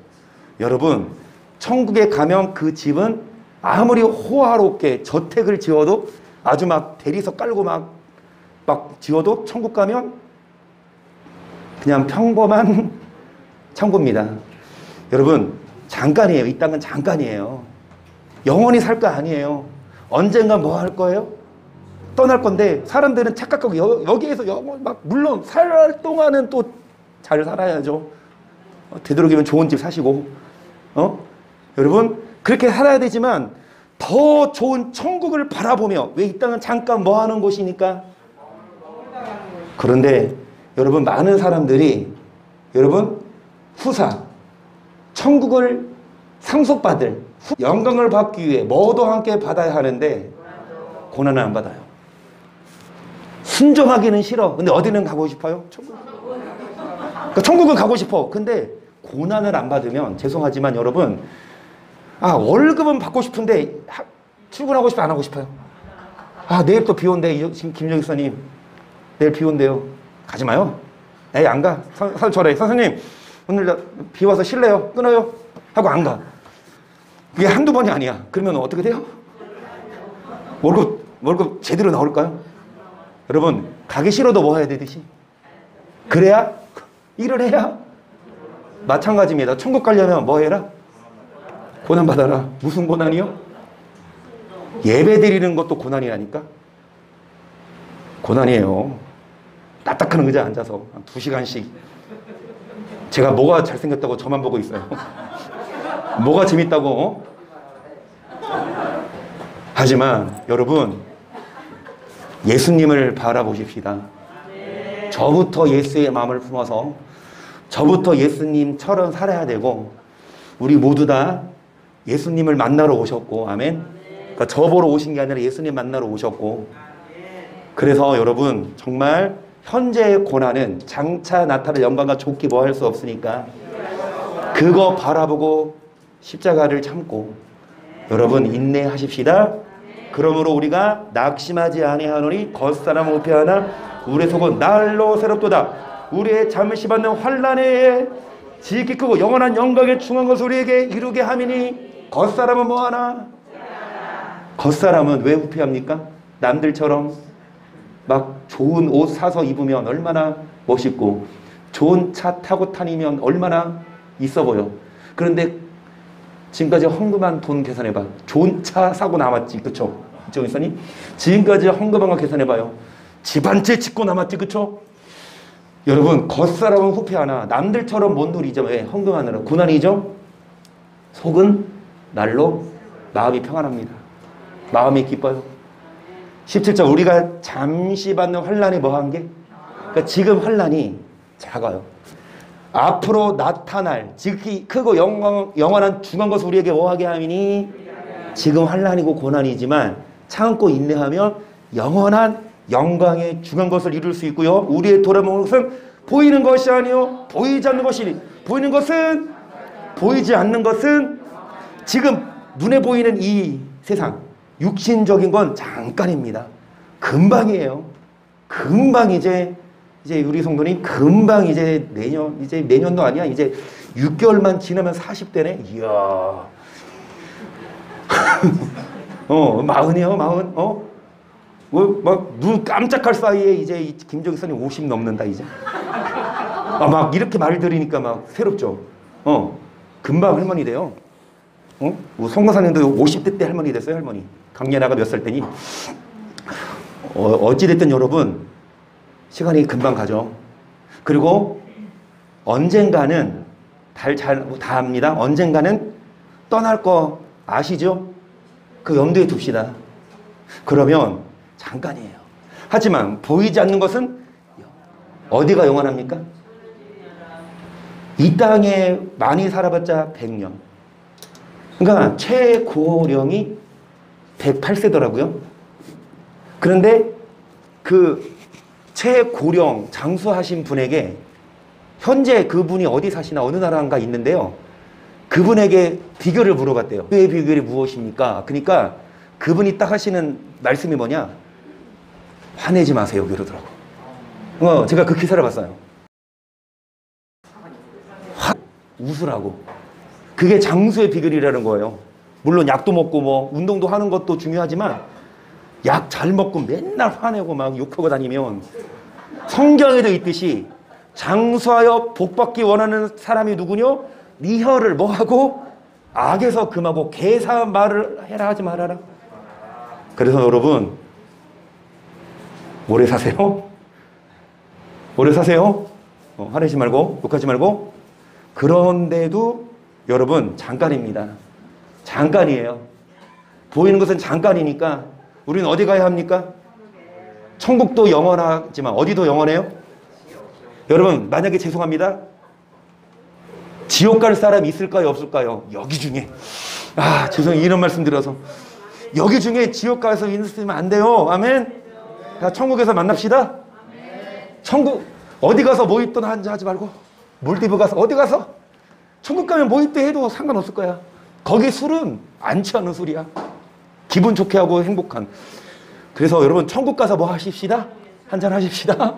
여러분 천국에 가면 그 집은 아무리 호화롭게 저택을 지어도 아주 막 대리석 깔고 막 지어도 천국 가면 그냥 평범한 천국입니다. 여러분, 잠깐이에요. 이 땅은 잠깐이에요. 영원히 살 거 아니에요. 언젠가 뭐 할 거예요? 떠날 건데 사람들은 착각하고 여기에서 물론 살 동안은 또 잘 살아야죠. 되도록이면 좋은 집 사시고 여러분 그렇게 살아야 되지만 더 좋은 천국을 바라보며 왜 이 땅은 잠깐 뭐 하는 곳이니까. 그런데 여러분 많은 사람들이 여러분 후사 천국을 상속받을 영광을 받기 위해 뭐도 함께 받아야 하는데 고난을 안 받아요. 순종하기는 싫어. 근데 어디는 가고 싶어요? 천국. 그러니까 천국은 가고 싶어. 근데 고난을 안 받으면 죄송하지만 여러분 월급은 받고 싶은데 출근하고 싶어 안 하고 싶어요? 내일 또 비 온대. 지금 김정희 선생님 내일 비 온대요. 가지 마요. 에이 안 가. 저래. 선생님 오늘 비 와서 쉴래요? 끊어요? 하고 안 가. 그게 한두 번이 아니야. 그러면 어떻게 돼요? 월급 제대로 나올까요? 여러분 가기 싫어도 뭐 해야 되듯이 그래야 일을 해야 마찬가지입니다. 천국 가려면 뭐 해라? 고난 받아라. 무슨 고난이요? 예배 드리는 것도 고난이라니까. 고난이에요. 딱딱한 의자에 앉아서 한 2시간씩 제가 뭐가 잘생겼다고 저만 보고 있어요. 뭐가 재밌다고. 하지만 여러분 예수님을 바라보십시다. 저부터 예수의 마음을 품어서 저부터 예수님처럼 살아야 되고 우리 모두 다 예수님을 만나러 오셨고 아멘. 그러니까 저 보러 오신 게 아니라 예수님 만나러 오셨고 그래서 여러분 정말 현재의 고난은 장차 나타날 영광과 좋게 뭐 할 수 없으니까 그거 바라보고 십자가를 참고 여러분 인내하십시다. 그러므로 우리가 낙심하지 아니하노니 겉사람 우패하나 우리의 속은 날로 새롭도다. 우리의 잠시 받는 환난에 지극히 크고 영원한 영광의 중한 것을 우리에게 이루게 함이니 겉사람은 뭐하나? 겉사람은 왜 후패합니까? 남들처럼 막 좋은 옷 사서 입으면 얼마나 멋있고 좋은 차 타고 다니면 얼마나 있어 보여. 그런데 지금까지 헌금한 돈 계산해봐. 좋은 차 사고 남았지, 그쵸? 이쪽 이사님? 지금까지 헌금한 거 계산해봐요. 집 한 채 짓고 남았지, 그쵸? 여러분 겉사람은 후패하나 남들처럼 못 누리죠. 왜? 헌금하느라 고난이죠. 속은 날로 마음이 평안합니다. 마음이 기뻐요. 17절 우리가 잠시 받는 환난이 뭐한 게? 그러니까 지금 환난이 작아요. 앞으로 나타날 지극히 크고 영원한 중한 것을 우리에게 뭐하게 하미니 지금 환난이고 고난이지만 참고 인내하면 영원한 영광의 중한 것을 이룰 수 있고요. 우리의 돌아보는 것은 보이는 것이 아니요 보이지 않는 것이니 보이는 것은 보이지 않는 것은 지금 눈에 보이는 이 세상 육신적인 건 잠깐입니다. 금방이에요. 금방 이제 우리 성도님 금방 이제 내년도 아니야. 이제 6개월만 지나면 40대네. 이야. 마흔이요, 마흔. 막 눈 깜짝할 사이에 이제 김정희 선생님 50 넘는다 이제. 막 이렇게 말을 들으니까 막 새롭죠. 금방 할머니 돼요. 송과사님도 50대 때 할머니 됐어요, 할머니. 강예나가 몇 살 때니. 어찌됐든 여러분 시간이 금방 가죠. 그리고 언젠가는 다 압니다. 언젠가는 떠날 거 아시죠? 그 염두에 둡시다. 그러면 잠깐이에요. 하지만 보이지 않는 것은 어디가 영원합니까? 이 땅에 많이 살아봤자 100년. 그러니까 최고령이 108세더라고요. 그런데 그 최고령 장수하신 분에게 현재 그분이 어디 사시나 어느 나라인가 있는데요. 그분에게 비결을 물어봤대요. 그의 비결이 무엇입니까? 그러니까 그분이 딱 하시는 말씀이 뭐냐? 화내지 마세요. 그러더라고. 제가 그 기사를 봤어요. 웃으라고. 그게 장수의 비결이라는 거예요. 물론 약도 먹고 뭐 운동도 하는 것도 중요하지만 약 잘 먹고 맨날 화내고 막 욕하고 다니면 성경에도 있듯이 장수하여 복받기 원하는 사람이 누구뇨? 네 혀를 뭐하고? 악에서 금하고 개사한 말을 해라 하지 말아라. 그래서 여러분 오래 사세요. 오래 사세요. 화내지 말고 욕하지 말고. 그런데도 여러분 잠깐입니다. 잠깐이에요. 보이는 것은 잠깐이니까 우리는 어디 가야 합니까? 천국도 영원하지만 어디도 영원해요? 여러분 만약에 죄송합니다. 지옥 갈 사람 있을까요? 없을까요? 여기 중에 죄송해요. 이런 말씀 드려서 여기 중에 지옥 가서 있으면 안 돼요. 아멘. 자, 천국에서 만납시다. 천국 어디 가서 뭐 있든 하지 말고 몰디브 가서 어디 가서 천국 가면 뭐 있든 해도 상관없을 거야. 거기 술은 안 취하는 술이야. 기분 좋게 하고 행복한. 그래서 여러분 천국 가서 뭐 하십시다. 한잔 하십시다.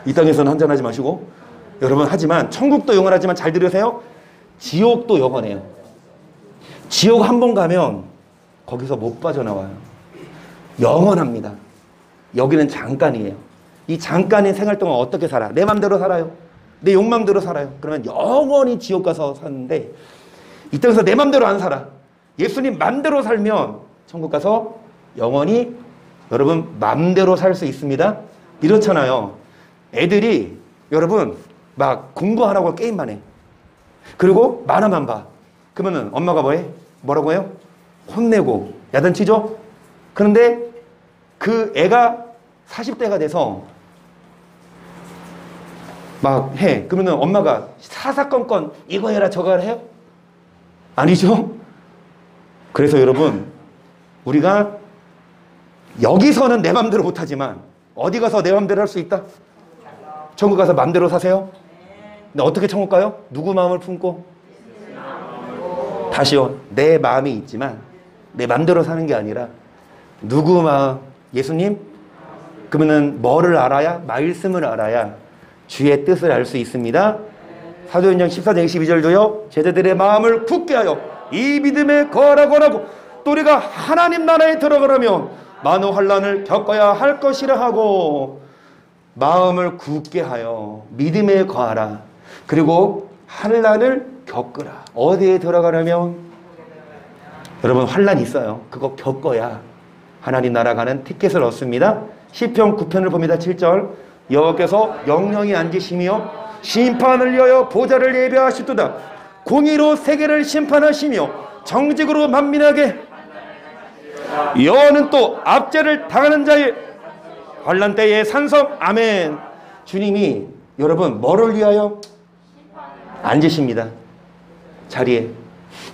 이 땅에서는 한잔 하지 마시고. 여러분 하지만 천국도 영원하지만 잘 들으세요. 지옥도 영원해요. 지옥 한 번 가면 거기서 못 빠져나와요. 영원합니다. 여기는 잠깐이에요. 이 잠깐의 생활 동안 어떻게 살아? 내 맘대로 살아요. 내 욕망대로 살아요. 그러면 영원히 지옥 가서 사는데 이 땅에서 내 맘대로 안 살아. 예수님 맘대로 살면 천국 가서 영원히 여러분 맘대로 살 수 있습니다. 이렇잖아요. 애들이 여러분 막 공부하라고 게임만 해. 그리고 만화만 봐. 그러면은 엄마가 뭐 해? 뭐라고 해요? 혼내고 야단치죠? 그런데 그 애가 40대가 돼서 막 해. 그러면은 엄마가 사사건건 이거 해라 저거 해라 해요? 아니죠? 그래서 여러분 우리가 여기서는 내 맘대로 못하지만 어디 가서 내 맘대로 할 수 있다? 천국 가서 맘대로 사세요? 근데 어떻게 천국 가요? 누구 마음을 품고? 다시요. 내 마음이 있지만 내 맘대로 사는 게 아니라 누구 마음? 예수님? 그러면은 뭐를 알아야? 말씀을 알아야 주의 뜻을 알 수 있습니다. 사도행전 14장 22절도요. 제자들의 마음을 굳게 하여 이 믿음에 거하라고 또 우리가 하나님 나라에 들어가려면 많은 환난을 겪어야 할 것이라 하고 마음을 굳게 하여 믿음에 거하라. 그리고 환난을 겪으라. 어디에 들어가려면 여러분 환난이 있어요. 그거 겪어야 하나님 나라 가는 티켓을 얻습니다. 시편 9편을 봅니다. 7절 여호와께서 영영히 앉으시며 심판을 위하여 보좌를 예비하시도다. 공의로 세계를 심판하시며 정직으로 만민하게 여호와는 또 압제를 당하는 자의 환난 때의 산성. 아멘. 주님이 여러분 뭐를 위하여 앉으십니다. 자리에.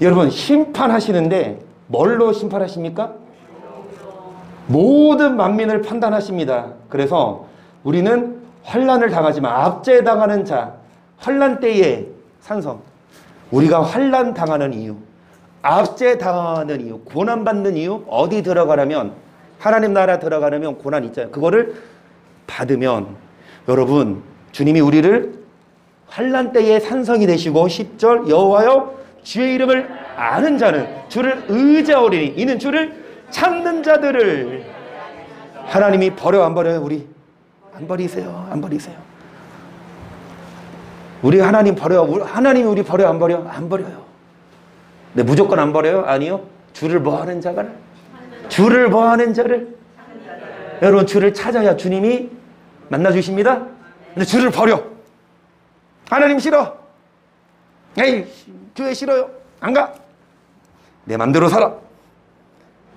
여러분 심판하시는데 뭘로 심판하십니까? 모든 만민을 판단하십니다. 그래서 우리는 환난을 당하지만 압제당하는 자, 환난 때의 산성. 우리가 환난 당하는 이유, 압제당하는 이유, 고난받는 이유, 어디 들어가려면 하나님 나라 들어가려면 고난 있잖아요. 그거를 받으면 여러분 주님이 우리를 환난 때의 산성이 되시고 10절 여호와여 주의 이름을 아는 자는 주를 의지하오리니 이는 주를 찾는 자들을 하나님이 버려 안 버려요? 우리 안 버리세요. 안 버리세요. 우리 하나님 버려요. 하나님이 우리 버려 안 버려? 안 버려요. 네, 무조건 안 버려요? 아니요. 주를 뭐하는 자가 주를 뭐하는 자를 여러분 주를 찾아야 주님이 만나주십니다. 근데 주를 버려. 하나님 싫어. 에이 교회 싫어요. 안 가. 내 맘대로 살아.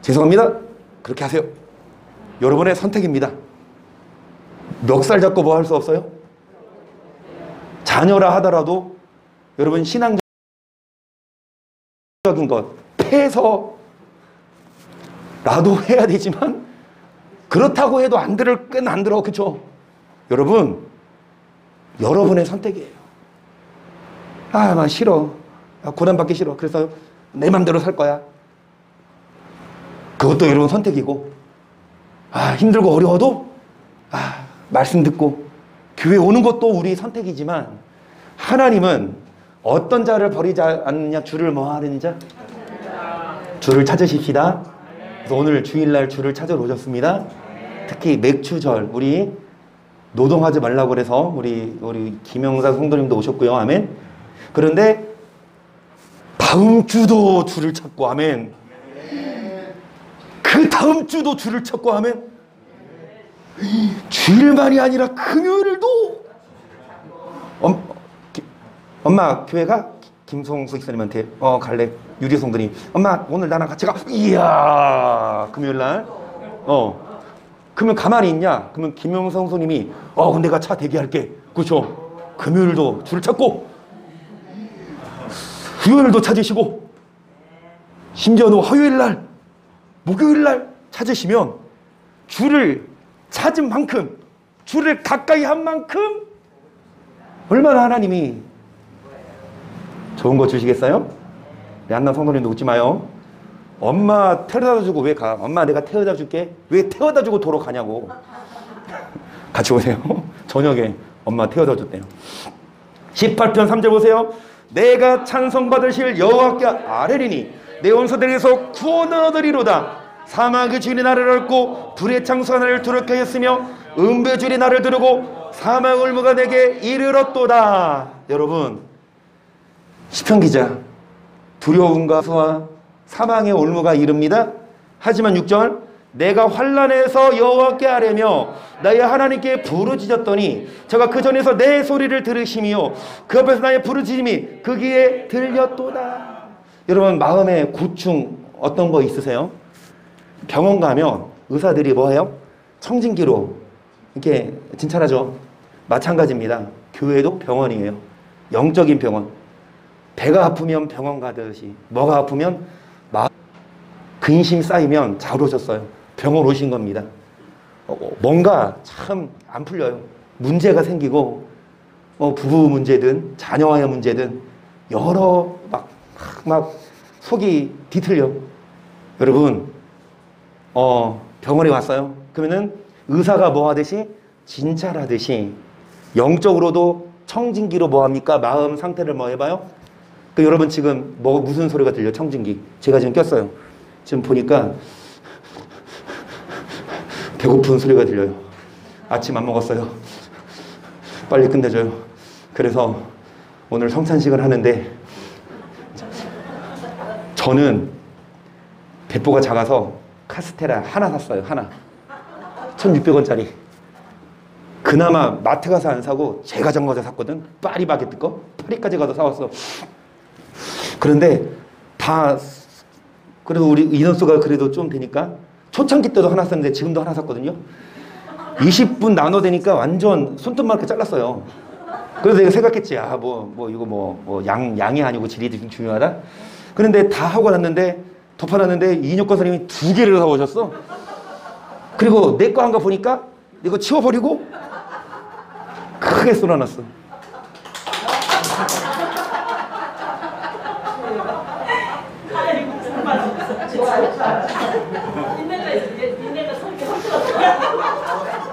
죄송합니다. 그렇게 하세요. 여러분의 선택입니다. 멱살 잡고 뭐 할 수 없어요? 자녀라 하더라도 여러분 신앙적인 것 패서라도 해야 되지만 그렇다고 해도 안 들을 끈 안 들어. 그렇죠? 여러분 여러분의 선택이에요. 나 싫어. 고난받기 싫어. 그래서 내 맘대로 살 거야. 그것도 여러분 선택이고 힘들고 어려워도 말씀 듣고 교회 오는 것도 우리 선택이지만 하나님은 어떤 자를 버리지 않느냐? 주를 뭐 하는 자? 주를 찾으십시다. 그래서 오늘 주일날 주를 찾으러 오셨습니다. 특히 맥주절 우리 노동하지 말라고 그래서 우리 김영사 성도님도 오셨고요. 아멘. 그런데 다음 주도 주를 찾고 아멘. 그 다음 주도 주를 찾고 아멘. 주일만이 아니라 금요일도 엄마 교회가 김성수 목사님한테 갈래. 유리 성도님 엄마 오늘 나랑 같이 가. 이야 금요일날 그러면 가만히 있냐? 그러면 김영성 성도님이 그럼 내가 차 대기할게. 그렇죠? 금요일도 주를 찾고 수요일도 찾으시고 심지어는 화요일날 목요일날 찾으시면 주를 찾은 만큼 주를 가까이 한 만큼 얼마나 하나님이 좋은 거 주시겠어요? 안나 성도님도 웃지 마요. 엄마 태워다 주고 왜 가? 엄마 내가 태워다 줄게. 왜 태워다 주고 도로 가냐고. 같이 오세요. 저녁에 엄마 태워다 줬대요. 18편 3절 보세요. 내가 찬송받으실 여호와께 아뢰리니 내 원수들에게서 구원을 얻으리로다. 사망의 주인이 나를 앓고 불의 창수가 나를 두렵게 하였으며 음부의 주인이 나를 두르고 사망의 올무가 내게 이르렀도다. 여러분 시편 기자 두려움과 수와 사망의 올무가 이릅니다. 하지만 6절 내가 환난에서 여호와께 아뢰며 나의 하나님께 부르짖었더니 저가 그 전에서 내 소리를 들으시며 그 앞에서 나의 부르짖음이 그 귀에 들렸도다. 여러분 마음에 고충 어떤 거 있으세요? 병원 가면 의사들이 뭐해요? 청진기로 이렇게 진찰하죠. 마찬가지입니다. 교회도 병원이에요. 영적인 병원. 배가 아프면 병원 가듯이 뭐가 아프면 근심 쌓이면 잘 오셨어요. 병원 오신 겁니다. 뭔가 참 안 풀려요. 문제가 생기고 부부 문제든 자녀와의 문제든 여러 막 속이 뒤틀려. 여러분 병원에 왔어요. 그러면은 의사가 뭐 하듯이 진찰하듯이 영적으로도 청진기로 뭐 합니까? 마음 상태를 뭐 해봐요? 여러분 지금 무슨 소리가 들려? 청진기. 제가 지금 꼈어요. 지금 보니까 배고픈 소리가 들려요. 아침 안 먹었어요. 빨리 끝내줘요. 그래서 오늘 성찬식을 하는데 저는 배포가 작아서 카스테라 하나 샀어요. 하나. 1,600원짜리. 그나마 마트 가서 안 사고 제가 정가서 샀거든. 파리바게뜨 거. 파리까지 가서 사왔어. 그런데 그래도 우리 인원수가 그래도 좀 되니까 초창기 때도 하나 샀는데 지금도 하나 샀거든요. 20분 나눠대니까 완전 손톱만하게 잘랐어요. 그래서 내가 생각했지. 양이 아니고 질이 중요하다. 그런데 다 하고 났는데 덮어놨는데 이인혁 선생님이 2개를 사오셨어. 그리고 내 거 한 거 보니까 이거 치워버리고 크게 쏟아놨어.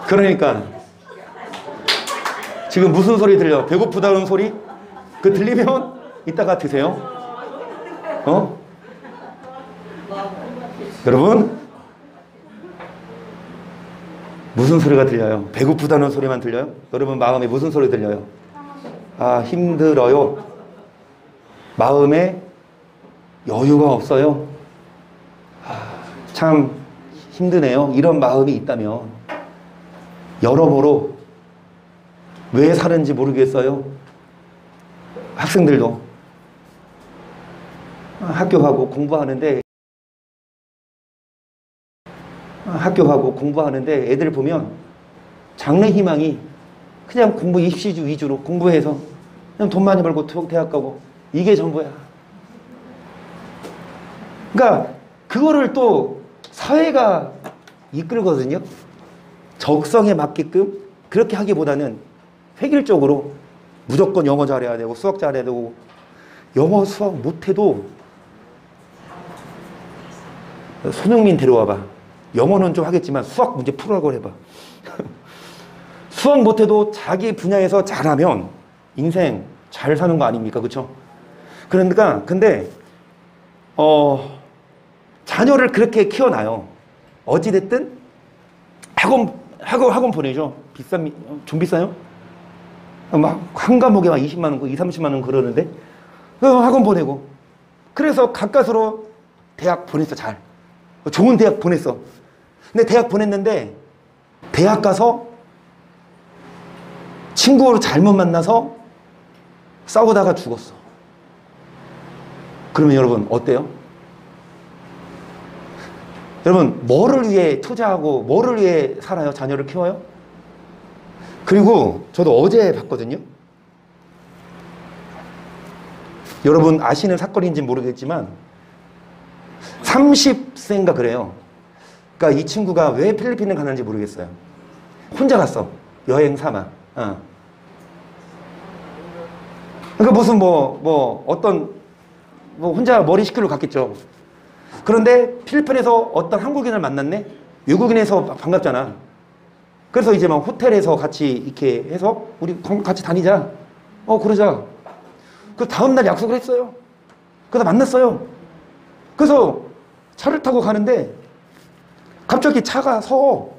그러니까 지금 무슨 소리 들려? 배고프다는 소리? 그 들리면 이따가 드세요. 여러분 무슨 소리가 들려요? 배고프다는 소리만 들려요? 여러분 마음에 무슨 소리 들려요? 힘들어요. 마음에 여유가 없어요. 참 힘드네요. 이런 마음이 있다면 여러모로 왜 사는지 모르겠어요. 학생들도 학교 가고 공부하는데 애들 보면 장래 희망이 그냥 공부 입시 위주로 공부해서 그냥 돈 많이 벌고 대학 가고 이게 전부야. 그러니까 그거를 또 사회가 이끌거든요. 적성에 맞게끔 그렇게 하기보다는 획일적으로 무조건 영어 잘해야 되고 수학 잘해야 되고 영어 수학 못해도 손흥민 데려와봐. 영어는 좀 하겠지만 수학 문제 풀어라고 해봐. 수학 못해도 자기 분야에서 잘하면 인생 잘 사는 거 아닙니까? 그렇죠? 그러니까 근데 자녀를 그렇게 키워놔요. 어찌됐든 학원 보내죠. 좀 비싸요? 막 한 과목에 막 20만 원, 2, 30만 원 그러는데 학원 보내고 그래서 가까스로 대학 보냈어. 잘 좋은 대학 보냈어. 근데 대학 보냈는데 대학 가서 친구를 잘못 만나서 싸우다가 죽었어. 그러면 여러분 어때요? 여러분 뭐를 위해 투자하고 뭐를 위해 살아요? 자녀를 키워요? 그리고 저도 어제 봤거든요. 여러분 아시는 사건인지 모르겠지만 30세인가 그래요. 그러니까 이 친구가 왜 필리핀을 가는지 모르겠어요. 혼자 갔어. 여행 삼아. 그러니까 무슨 혼자 머리 식히러 갔겠죠. 그런데 필리핀에서 어떤 한국인을 만났네? 외국인에서 반갑잖아. 그래서 이제 막 호텔에서 같이 이렇게 해서 우리 같이 다니자. 그러자. 그 다음날 약속을 했어요. 그래서 만났어요. 그래서 차를 타고 가는데 갑자기 차가 서.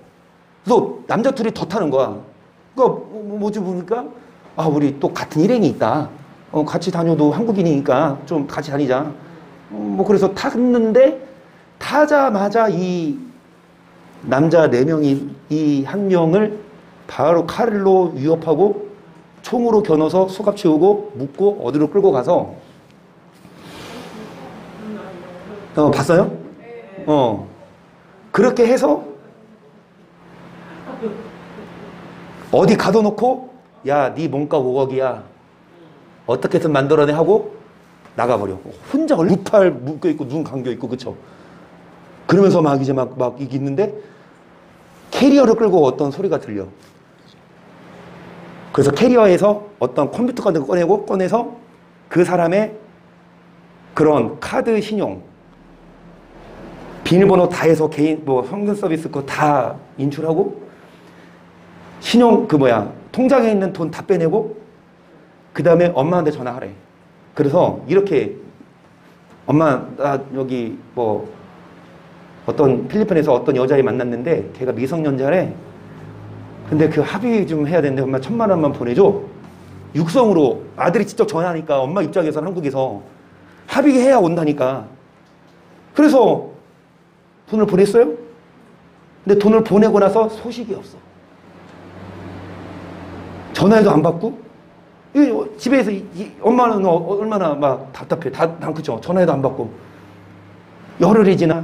그래서 남자 둘이 더 타는 거야. 그러니까 뭐지 보니까 우리 또 같은 일행이 있다. 같이 다녀도 한국인이니까 좀 같이 다니자. 그래서 탔는데 타자마자 이 남자 4명이 이 한 명을 바로 칼로 위협하고 총으로 겨눠서 수갑 채우고 묶고 어디로 끌고 가서 봤어요? 그렇게 해서 어디 가둬놓고 야, 네 몸값 5억이야. 어떻게든 만들어내 하고 나가버려. 혼자 무팔 묶여있고 눈 감겨있고 그쵸? 그러면서 막 이제 막 이게 있는데 캐리어를 끌고 어떤 소리가 들려. 그래서 캐리어에서 어떤 컴퓨터 같은 거 꺼내서 그 사람의 그런 카드 신용 비밀번호 다 해서 개인 현금 서비스 그거 다 인출하고 신용 통장에 있는 돈 다 빼내고 그 다음에 엄마한테 전화하래. 그래서 이렇게 엄마 나 여기 어떤 필리핀에서 어떤 여자애 만났는데 걔가 미성년자래. 근데 그 합의 좀 해야 되는데 엄마 1,000만 원만 보내줘. 육성으로 아들이 직접 전화하니까 엄마 입장에서는 한국에서 합의해야 온다니까. 그래서 돈을 보냈어요. 근데 돈을 보내고 나서 소식이 없어. 전화해도 안 받고 집에서 엄마는 얼마나 막 답답해. 그쵸? 전화해도 안 받고 열흘이 지나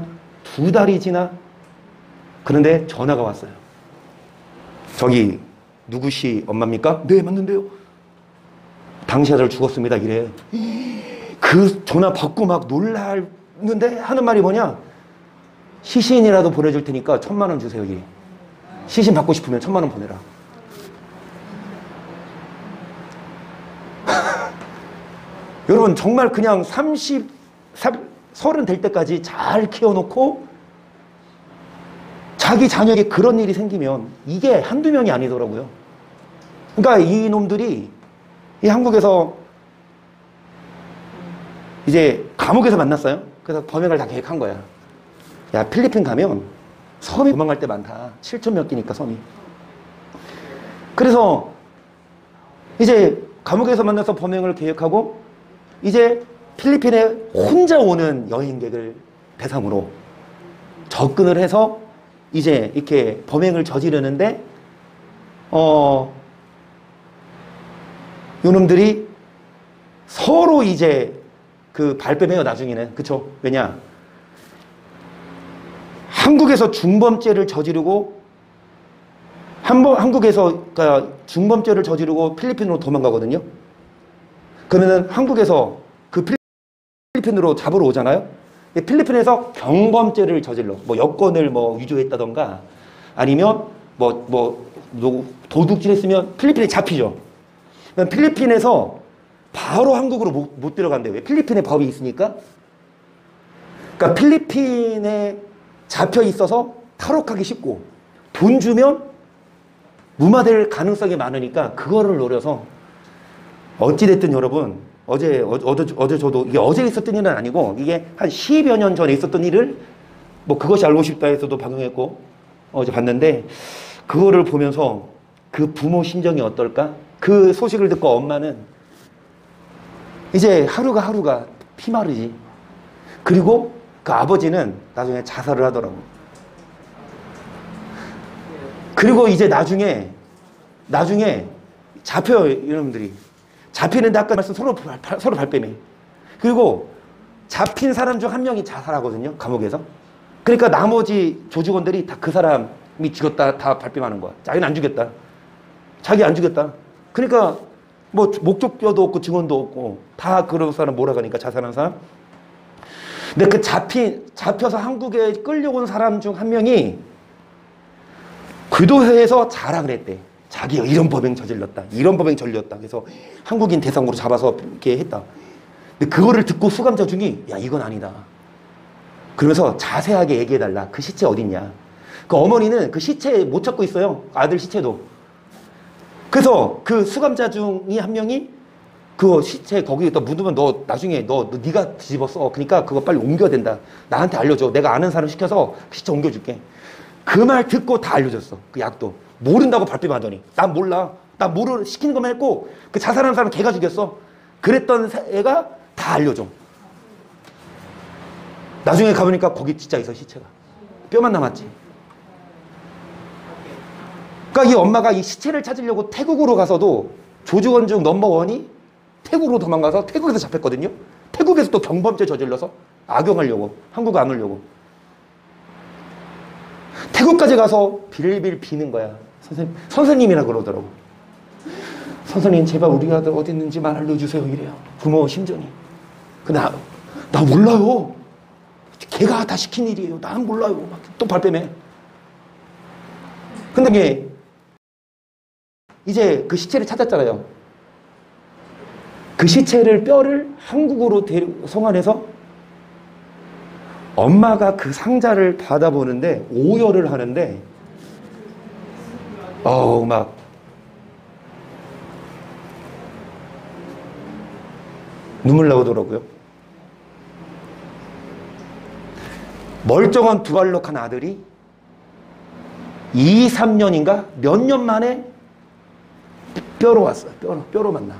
2달이 지나 그런데 전화가 왔어요. 저기 누구시 엄마입니까? 네 맞는데요. 당시 아들 죽었습니다 이래. 그 전화 받고 막 놀랐는데 하는 말이 뭐냐? 시신이라도 보내줄 테니까 1,000만 원 주세요. 이래. 시신 받고 싶으면 1,000만 원 보내라. 여러분 정말 그냥 30 될 때까지 잘 키워놓고 자기 자녀에게 그런 일이 생기면 이게 한두 명이 아니더라고요. 그러니까 이 놈들이 이 한국에서 이제 감옥에서 만났어요. 그래서 범행을 다 계획한 거야. 야, 필리핀 가면 섬이 도망갈 때 많다. 7천 몇 개니까 섬이. 그래서 이제 감옥에서 만나서 범행을 계획하고 이제 필리핀에 혼자 오는 여행객을 대상으로 접근을 해서 이제 이렇게 범행을 저지르는데 요놈들이 서로 이제 그 발뺌해요 나중에는. 그쵸? 왜냐? 한국에서 중범죄를 저지르고 한국에서 그러니까 중범죄를 저지르고 필리핀으로 도망가거든요. 그러면은 한국에서 그 필리핀으로 잡으러 오잖아요. 필리핀에서 경범죄를 저질러 여권을 위조했다던가 아니면 도둑질했으면 필리핀에 잡히죠. 그럼 필리핀에서 바로 한국으로 못 들어간대요. 왜? 필리핀에 법이 있으니까. 그러니까 필리핀에 잡혀 있어서 탈옥하기 쉽고 돈 주면 무마될 가능성이 많으니까 그거를 노려서 어찌됐든 여러분 어제 저도 이게 어제 있었던 일은 아니고 이게 한 10여 년 전에 있었던 일을 뭐 그것이 알고 싶다에서도 방송했고 어제 봤는데 그거를 보면서 그 부모 심정이 어떨까? 그 소식을 듣고 엄마는 이제 하루가 피마르지. 그리고 그 아버지는 나중에 자살을 하더라고. 그리고 이제 나중에 잡혀요, 이놈들이. 잡히는데 아까 말씀 서로 발뺌해. 그리고 잡힌 사람 중 한 명이 자살하거든요, 감옥에서. 그러니까 나머지 조직원들이 다 그 사람이 죽였다 다 발뺌하는 거야. 자기는 안 죽였다. 자기 안 죽였다. 그러니까 뭐 목적자도 없고 증언도 없고 다 그런 사람 몰아가니까 자살한 사람. 근데 그 잡혀서 한국에 끌려온 사람 중 한 명이 교도소에서 자랑을 했대. 자기가 이런 법행 저질렀다. 이런 법행 저질렀다. 그래서 한국인 대상으로 잡아서 이렇게 했다. 근데 그거를 듣고 수감자 중에 야 이건 아니다. 그러면서 자세하게 얘기해달라. 그 시체 어딨냐. 그 어머니는 그 시체 못 찾고 있어요. 아들 시체도. 그래서 그 수감자 중에 한 명이 그 시체 거기에다 묻으면 너 나중에 네가 뒤집었어. 그러니까 그거 빨리 옮겨야 된다. 나한테 알려줘. 내가 아는 사람 시켜서 그 시체 옮겨줄게. 그 말 듣고 다 알려줬어. 그 약도. 모른다고 발뺌하더니. 난 몰라. 난 시키는 것만 했고 그 자살하는 사람 걔가 죽였어. 그랬던 애가 다 알려줘. 나중에 가보니까 거기 진짜 있어, 시체가. 뼈만 남았지. 그러니까 이 엄마가 이 시체를 찾으려고 태국으로 가서도 조직원 중 넘버원이 태국으로 도망가서 태국에서 잡혔거든요. 태국에서 또 경범죄 저질러서 악용하려고. 한국 안 오려고. 태국까지 가서 빌빌 비는 거야. 선생님이라 그러더라고. 선생님 제발 우리 아들 어디 있는지만 알려주세요 이래요. 부모 심정이. 나 몰라요. 걔가 다 시킨 일이에요. 난 몰라요. 막 또 발뺌해. 근데 이제 그 시체를 찾았잖아요. 그 뼈를 한국으로 송환해서 엄마가 그 상자를 받아보는데 오열을 하는데 막 눈물 나오더라고요. 멀쩡한 두 발로 간 아들이 2, 3년인가 몇 년 만에 뼈로 왔어요. 뼈로 만나.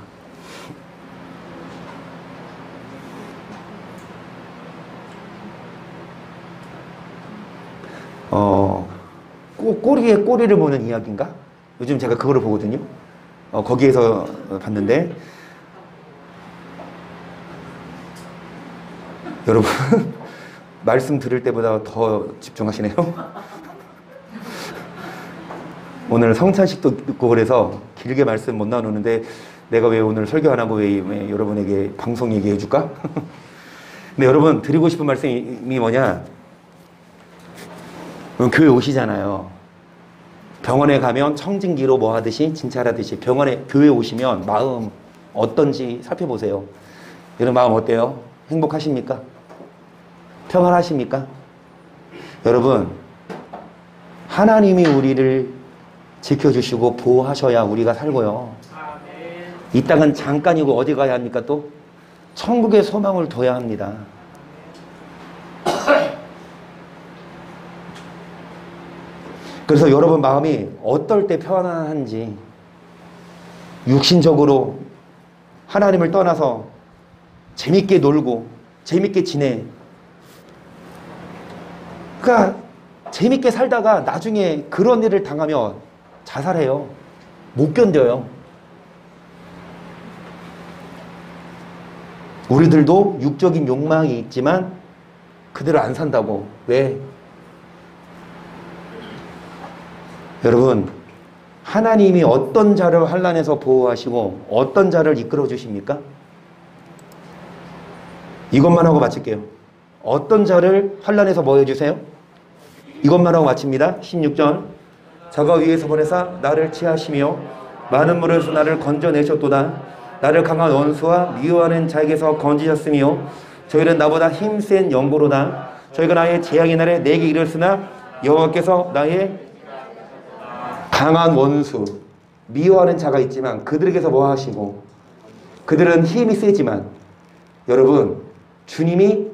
꼬리에 꼬리를 보는 이야기인가? 요즘 제가 그거를 보거든요. 거기에서 봤는데 여러분 말씀 들을 때보다 더 집중하시네요. 오늘 성찬식도 있고 그래서 길게 말씀 못 나누는데 내가 왜 오늘 설교 안 하고 왜 여러분에게 방송 얘기해 줄까? 근데 여러분 드리고 싶은 말씀이 뭐냐? 교회 오시잖아요. 병원에 가면 청진기로 뭐 하듯이 진찰하듯이 교회 오시면 마음 어떤지 살펴보세요. 여러분 마음 어때요? 행복하십니까? 평안하십니까? 여러분 하나님이 우리를 지켜주시고 보호하셔야 우리가 살고요. 이 땅은 잠깐이고 어디 가야 합니까 또? 천국의 소망을 둬야 합니다. 그래서 여러분 마음이 어떨 때 편안한지 육신적으로 하나님을 떠나서 재밌게 놀고 재밌게 지내. 그러니까 재밌게 살다가 나중에 그런 일을 당하면 자살해요. 못 견뎌요. 우리들도 육적인 욕망이 있지만 그대로 안 산다고. 왜? 여러분 하나님이 어떤 자를 환난에서 보호하시고 어떤 자를 이끌어 주십니까? 이것만 하고 마칠게요. 어떤 자를 환난에서 뭐 해주세요? 이것만 하고 마칩니다. 16절 저가 위에서 보내사 나를 취하시며 많은 물에서 나를 건져내셨도다. 나를 강한 원수와 미워하는 자에게서 건지셨으며 저희는 나보다 힘센 영고로다. 저희가 나의 재앙의 날에 내게 이르렀으나 여호와께서 나의 강한 원수, 미워하는 자가 있지만 그들에게서 뭐 하시고 그들은 힘이 세지만 여러분 주님이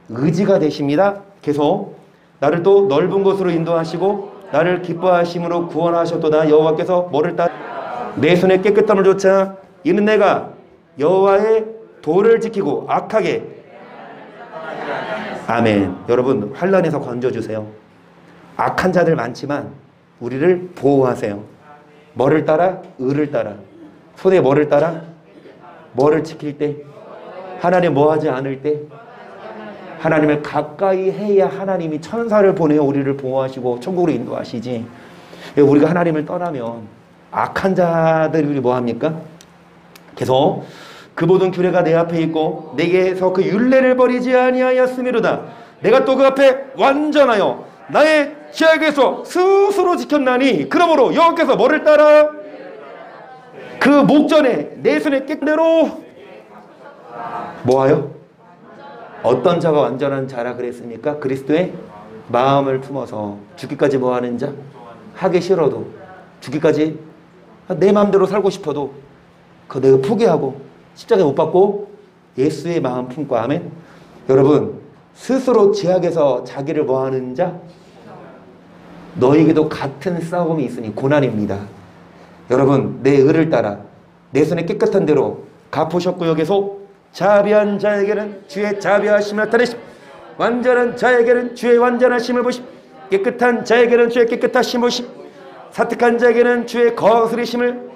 의지가 되십니다. 계속 나를 또 넓은 곳으로 인도하시고 나를 기뻐하심으로 구원하셨도다. 여호와께서 뭐를 따라 내 손에 깨끗함을 좇아 이는 내가 여호와의 도를 지키고 악하게 아멘. 여러분 환난에서 건져주세요. 악한 자들 많지만 우리를 보호하세요. 뭐를 따라? 의를 따라. 손에 뭐를 따라? 뭐를 지킬 때? 하나님 뭐 하지 않을 때? 하나님을 가까이 해야 하나님이 천사를 보내어 우리를 보호하시고 천국으로 인도하시지. 우리가 하나님을 떠나면 악한 자들이 우리 뭐 합니까? 계속 그 모든 규례가 내 앞에 있고 내게서 그 율례를 버리지 아니하였음이로다. 내가 또 그 앞에 완전하여 나의 지하에게서 스스로 지켰나니 그러므로 여호와께서 뭐를 따라? 그 목전에 내 손에 깨끗대로 뭐하여? 어떤 자가 완전한 자라 그랬습니까? 그리스도의 마음을 품어서 죽기까지 뭐하는 자? 하기 싫어도 죽기까지 내 마음대로 살고 싶어도 그거 내가 포기하고 십자가에 못 박고 예수의 마음 품고 아멘. 여러분 스스로 지하에서 자기를 뭐하는 자? 너에게도 같은 싸움이 있으니 고난입니다. 여러분 내 의를 따라 내 손에 깨끗한 대로 갚으셨구역에서 자비한 자에게는 주의 자비하심을 나타내심 완전한 자에게는 주의 완전하심을 보심 깨끗한 자에게는 주의 깨끗하심을 보심 사특한 자에게는 주의 거스리심을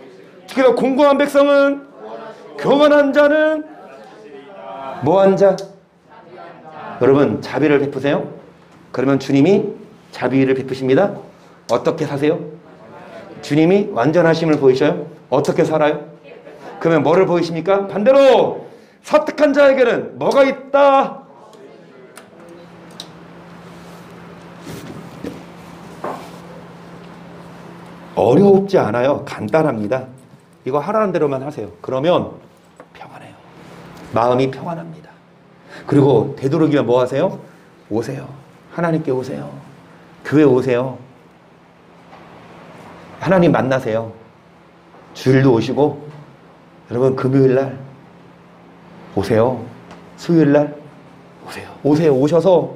특히나 공고한 백성은 교만한 자는 뭐한 자? 여러분 자비를 베푸세요. 그러면 주님이 자비를 베푸십니다. 어떻게 사세요? 주님이 완전하심을 보이셔요. 어떻게 살아요? 그러면 뭐를 보이십니까? 반대로 사특한 자에게는 뭐가 있다? 어렵지 않아요. 간단합니다. 이거 하라는 대로만 하세요. 그러면 평안해요. 마음이 평안합니다. 그리고 되도록이면 뭐 하세요? 오세요. 하나님께 오세요. 교회 오세요. 하나님 만나세요. 주일도 오시고 여러분 금요일날 오세요. 수요일날 오세요. 오세요. 오셔서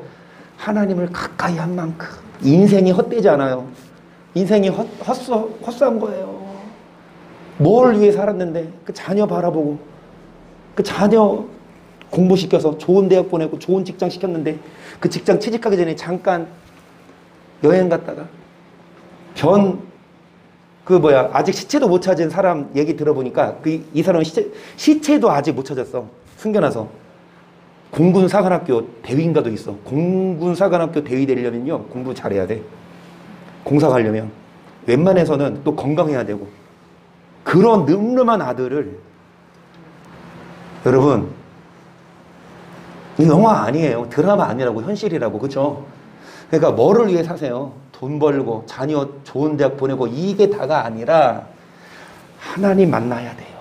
하나님을 가까이 한 만큼 인생이 헛되지 않아요. 인생이 헛수한 거예요. 뭘 위해 살았는데 그 자녀 바라보고 그 자녀 공부시켜서 좋은 대학 보내고 좋은 직장 시켰는데 그 직장 취직하기 전에 잠깐 여행 갔다가 아직 시체도 못 찾은 사람 얘기 들어보니까 이 사람은 시체도 아직 못 찾았어. 숨겨놔서. 공군사관학교 대위인가도 있어. 공군사관학교 대위 되려면요 공부 잘해야 돼. 공사 가려면 웬만해서는 또 건강해야 되고 그런 늠름한 아들을 여러분 이 영화 아니에요. 드라마 아니라고 현실이라고 그렇죠? 그러니까 뭐를 위해 사세요? 돈 벌고 자녀 좋은 대학 보내고 이게 다가 아니라 하나님 만나야 돼요.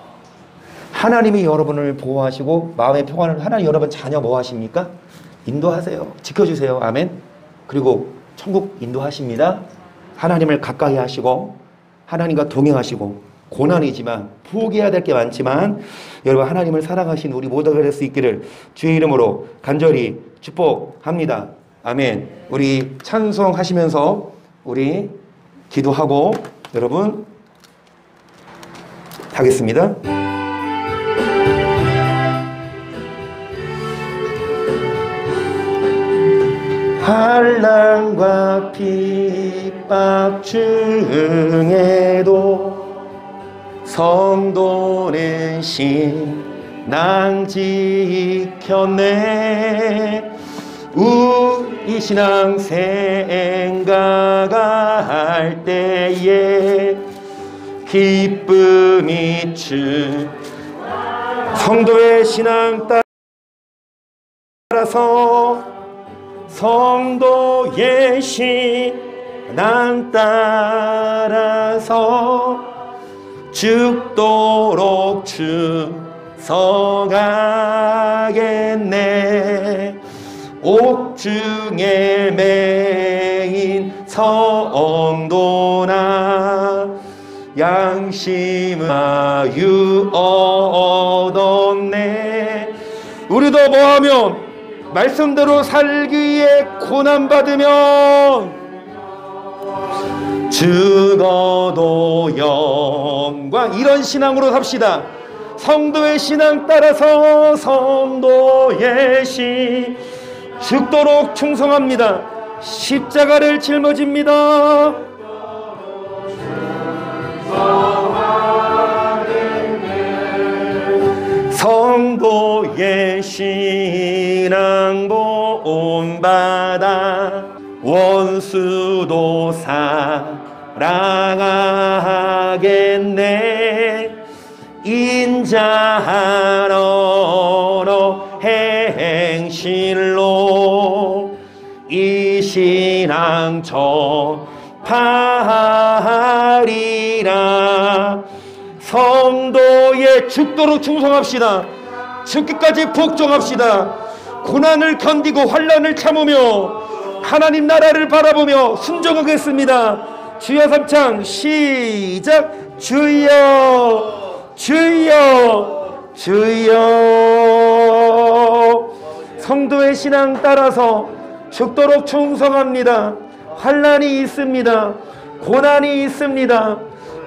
하나님이 여러분을 보호하시고 마음의 평안을 하나님 여러분 자녀 뭐 하십니까? 인도하세요. 지켜주세요. 아멘. 그리고 천국 인도하십니다. 하나님을 가까이 하시고 하나님과 동행하시고 고난이지만 포기해야 될 게 많지만 여러분 하나님을 사랑하신 우리 모두가 될 수 있기를 주의 이름으로 간절히 축복합니다. 아멘. 우리 찬송하시면서 우리 기도하고 여러분 하겠습니다. 환난과 핍박 중에도 성도는 신앙 지켰네. 우리 신앙 생각할 때에 기쁨이 주 성도의 신앙 따라서 성도의 신앙 따라서 죽도록 충성하겠네. 옥중에 매인 성도나 양심을 마유 얻었네. 우리도 뭐하면 말씀대로 살기 위해 고난받으면 죽어도 영광. 이런 신앙으로 삽시다. 성도의 신앙 따라서 성도의 신 죽도록 충성합니다. 십자가를 짊어집니다. 성도의 신앙 본받아 원수도 사랑하겠네. 인자하러 행실로 이 신앙 전파하리라. 성도의 죽도록 충성합시다. 죽기까지 복종합시다. 고난을 견디고 환난을 참으며 하나님 나라를 바라보며 순종하겠습니다. 주여 삼창 시작. 주여 주여 주여. 성도의 신앙 따라서 죽도록 충성합니다. 환난이 있습니다. 고난이 있습니다.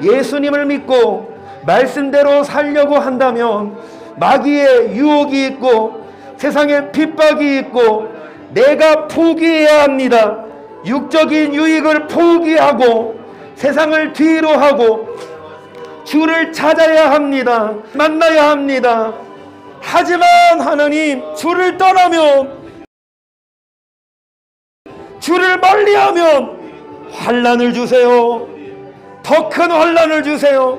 예수님을 믿고 말씀대로 살려고 한다면 마귀의 유혹이 있고 세상의 핍박이 있고 내가 포기해야 합니다. 육적인 유익을 포기하고 세상을 뒤로 하고 주를 찾아야 합니다. 만나야 합니다. 하지만 하나님, 주를 떠나면, 주를 멀리하면 환난을 주세요. 더 큰 환난을 주세요.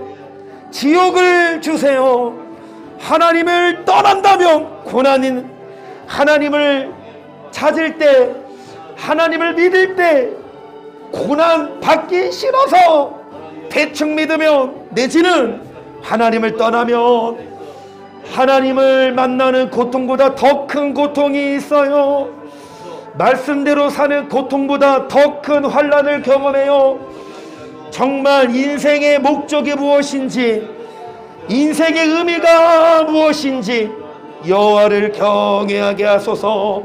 지옥을 주세요. 하나님을 떠난다면 고난인, 하나님을 찾을 때, 하나님을 믿을 때 고난 받기 싫어서 대충 믿으면, 내지는 하나님을 떠나면 하나님을 만나는 고통보다 더 큰 고통이 있어요. 말씀대로 사는 고통보다 더 큰 환난을 경험해요. 정말 인생의 목적이 무엇인지, 인생의 의미가 무엇인지 여호와를 경외하게 하소서.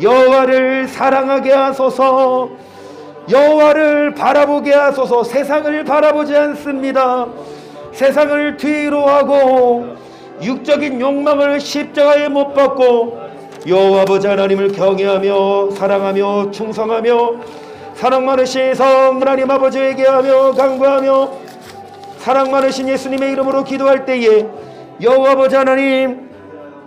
여호와를 사랑하게 하소서. 여호와를 바라보게 하소서. 세상을 바라보지 않습니다. 세상을 뒤로 하고 육적인 욕망을 십자가에 못 박고 여호와 아버지 하나님을 경외하며 사랑하며 충성하며 사랑 많으신 성 하나님 아버지에게 하며 간구하며 사랑 많으신 예수님의 이름으로 기도할 때에 여호와 아버지 하나님,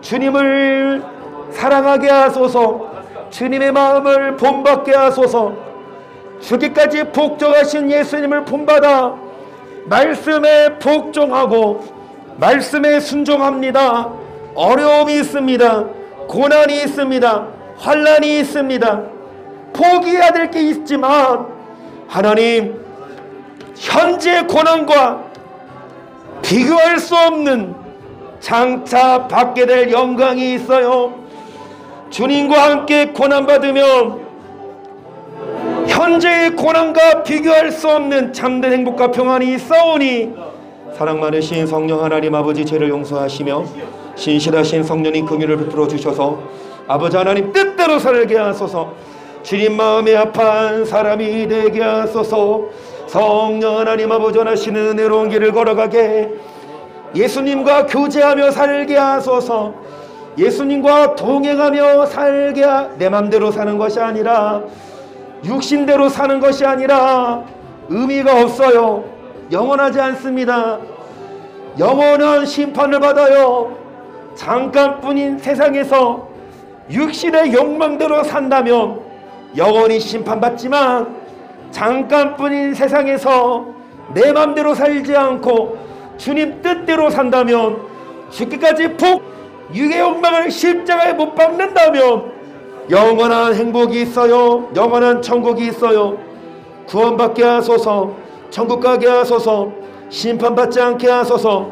주님을 사랑하게 하소서. 주님의 마음을 본받게 하소서. 죽기까지 복종하신 예수님을 본받아 말씀에 복종하고 말씀에 순종합니다. 어려움이 있습니다. 고난이 있습니다. 환난이 있습니다. 포기해야 될 게 있지만 하나님, 현재 고난과 비교할 수 없는 장차 받게 될 영광이 있어요. 주님과 함께 고난받으면 현재의 고난과 비교할 수 없는 참된 행복과 평안이 있사오니 사랑 많으신 성령 하나님 아버지, 죄를 용서하시며 신실하신 성령님 긍휼을 베풀어 주셔서 아버지 하나님 뜻대로 살게 하소서. 주님 마음에 합한 사람이 되게 하소서. 성령 하나님 아버지 원하시는 은혜로운 길을 걸어가게, 예수님과 교제하며 살게 하소서. 예수님과 동행하며 살게 내 맘대로 사는 것이 아니라, 육신대로 사는 것이 아니라 의미가 없어요. 영원하지 않습니다. 영원한 심판을 받아요. 잠깐뿐인 세상에서 육신의 욕망대로 산다면 영원히 심판받지만, 잠깐뿐인 세상에서 내 맘대로 살지 않고 주님 뜻대로 산다면, 죽기까지 육의 욕망을 십자가에 못 박는다면 영원한 행복이 있어요. 영원한 천국이 있어요. 구원받게 하소서. 천국 가게 하소서. 심판받지 않게 하소서.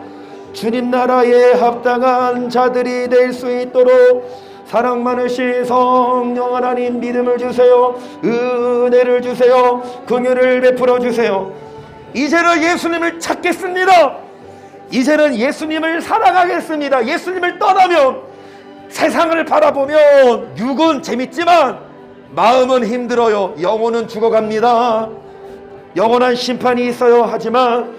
주님 나라에 합당한 자들이 될 수 있도록 사랑 많으신 성령 하나님 믿음을 주세요. 은혜를 주세요. 긍휼을 베풀어 주세요. 이제는 예수님을 찾겠습니다. 이제는 예수님을 사랑하겠습니다. 예수님을 떠나면 세상을 바라보면 육은 재밌지만 마음은 힘들어요. 영혼은 죽어갑니다. 영원한 심판이 있어요. 하지만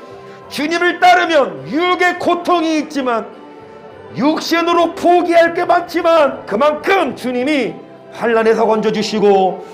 주님을 따르면 육의 고통이 있지만 육신으로 포기할 게 많지만 그만큼 주님이 환난에서 건져주시고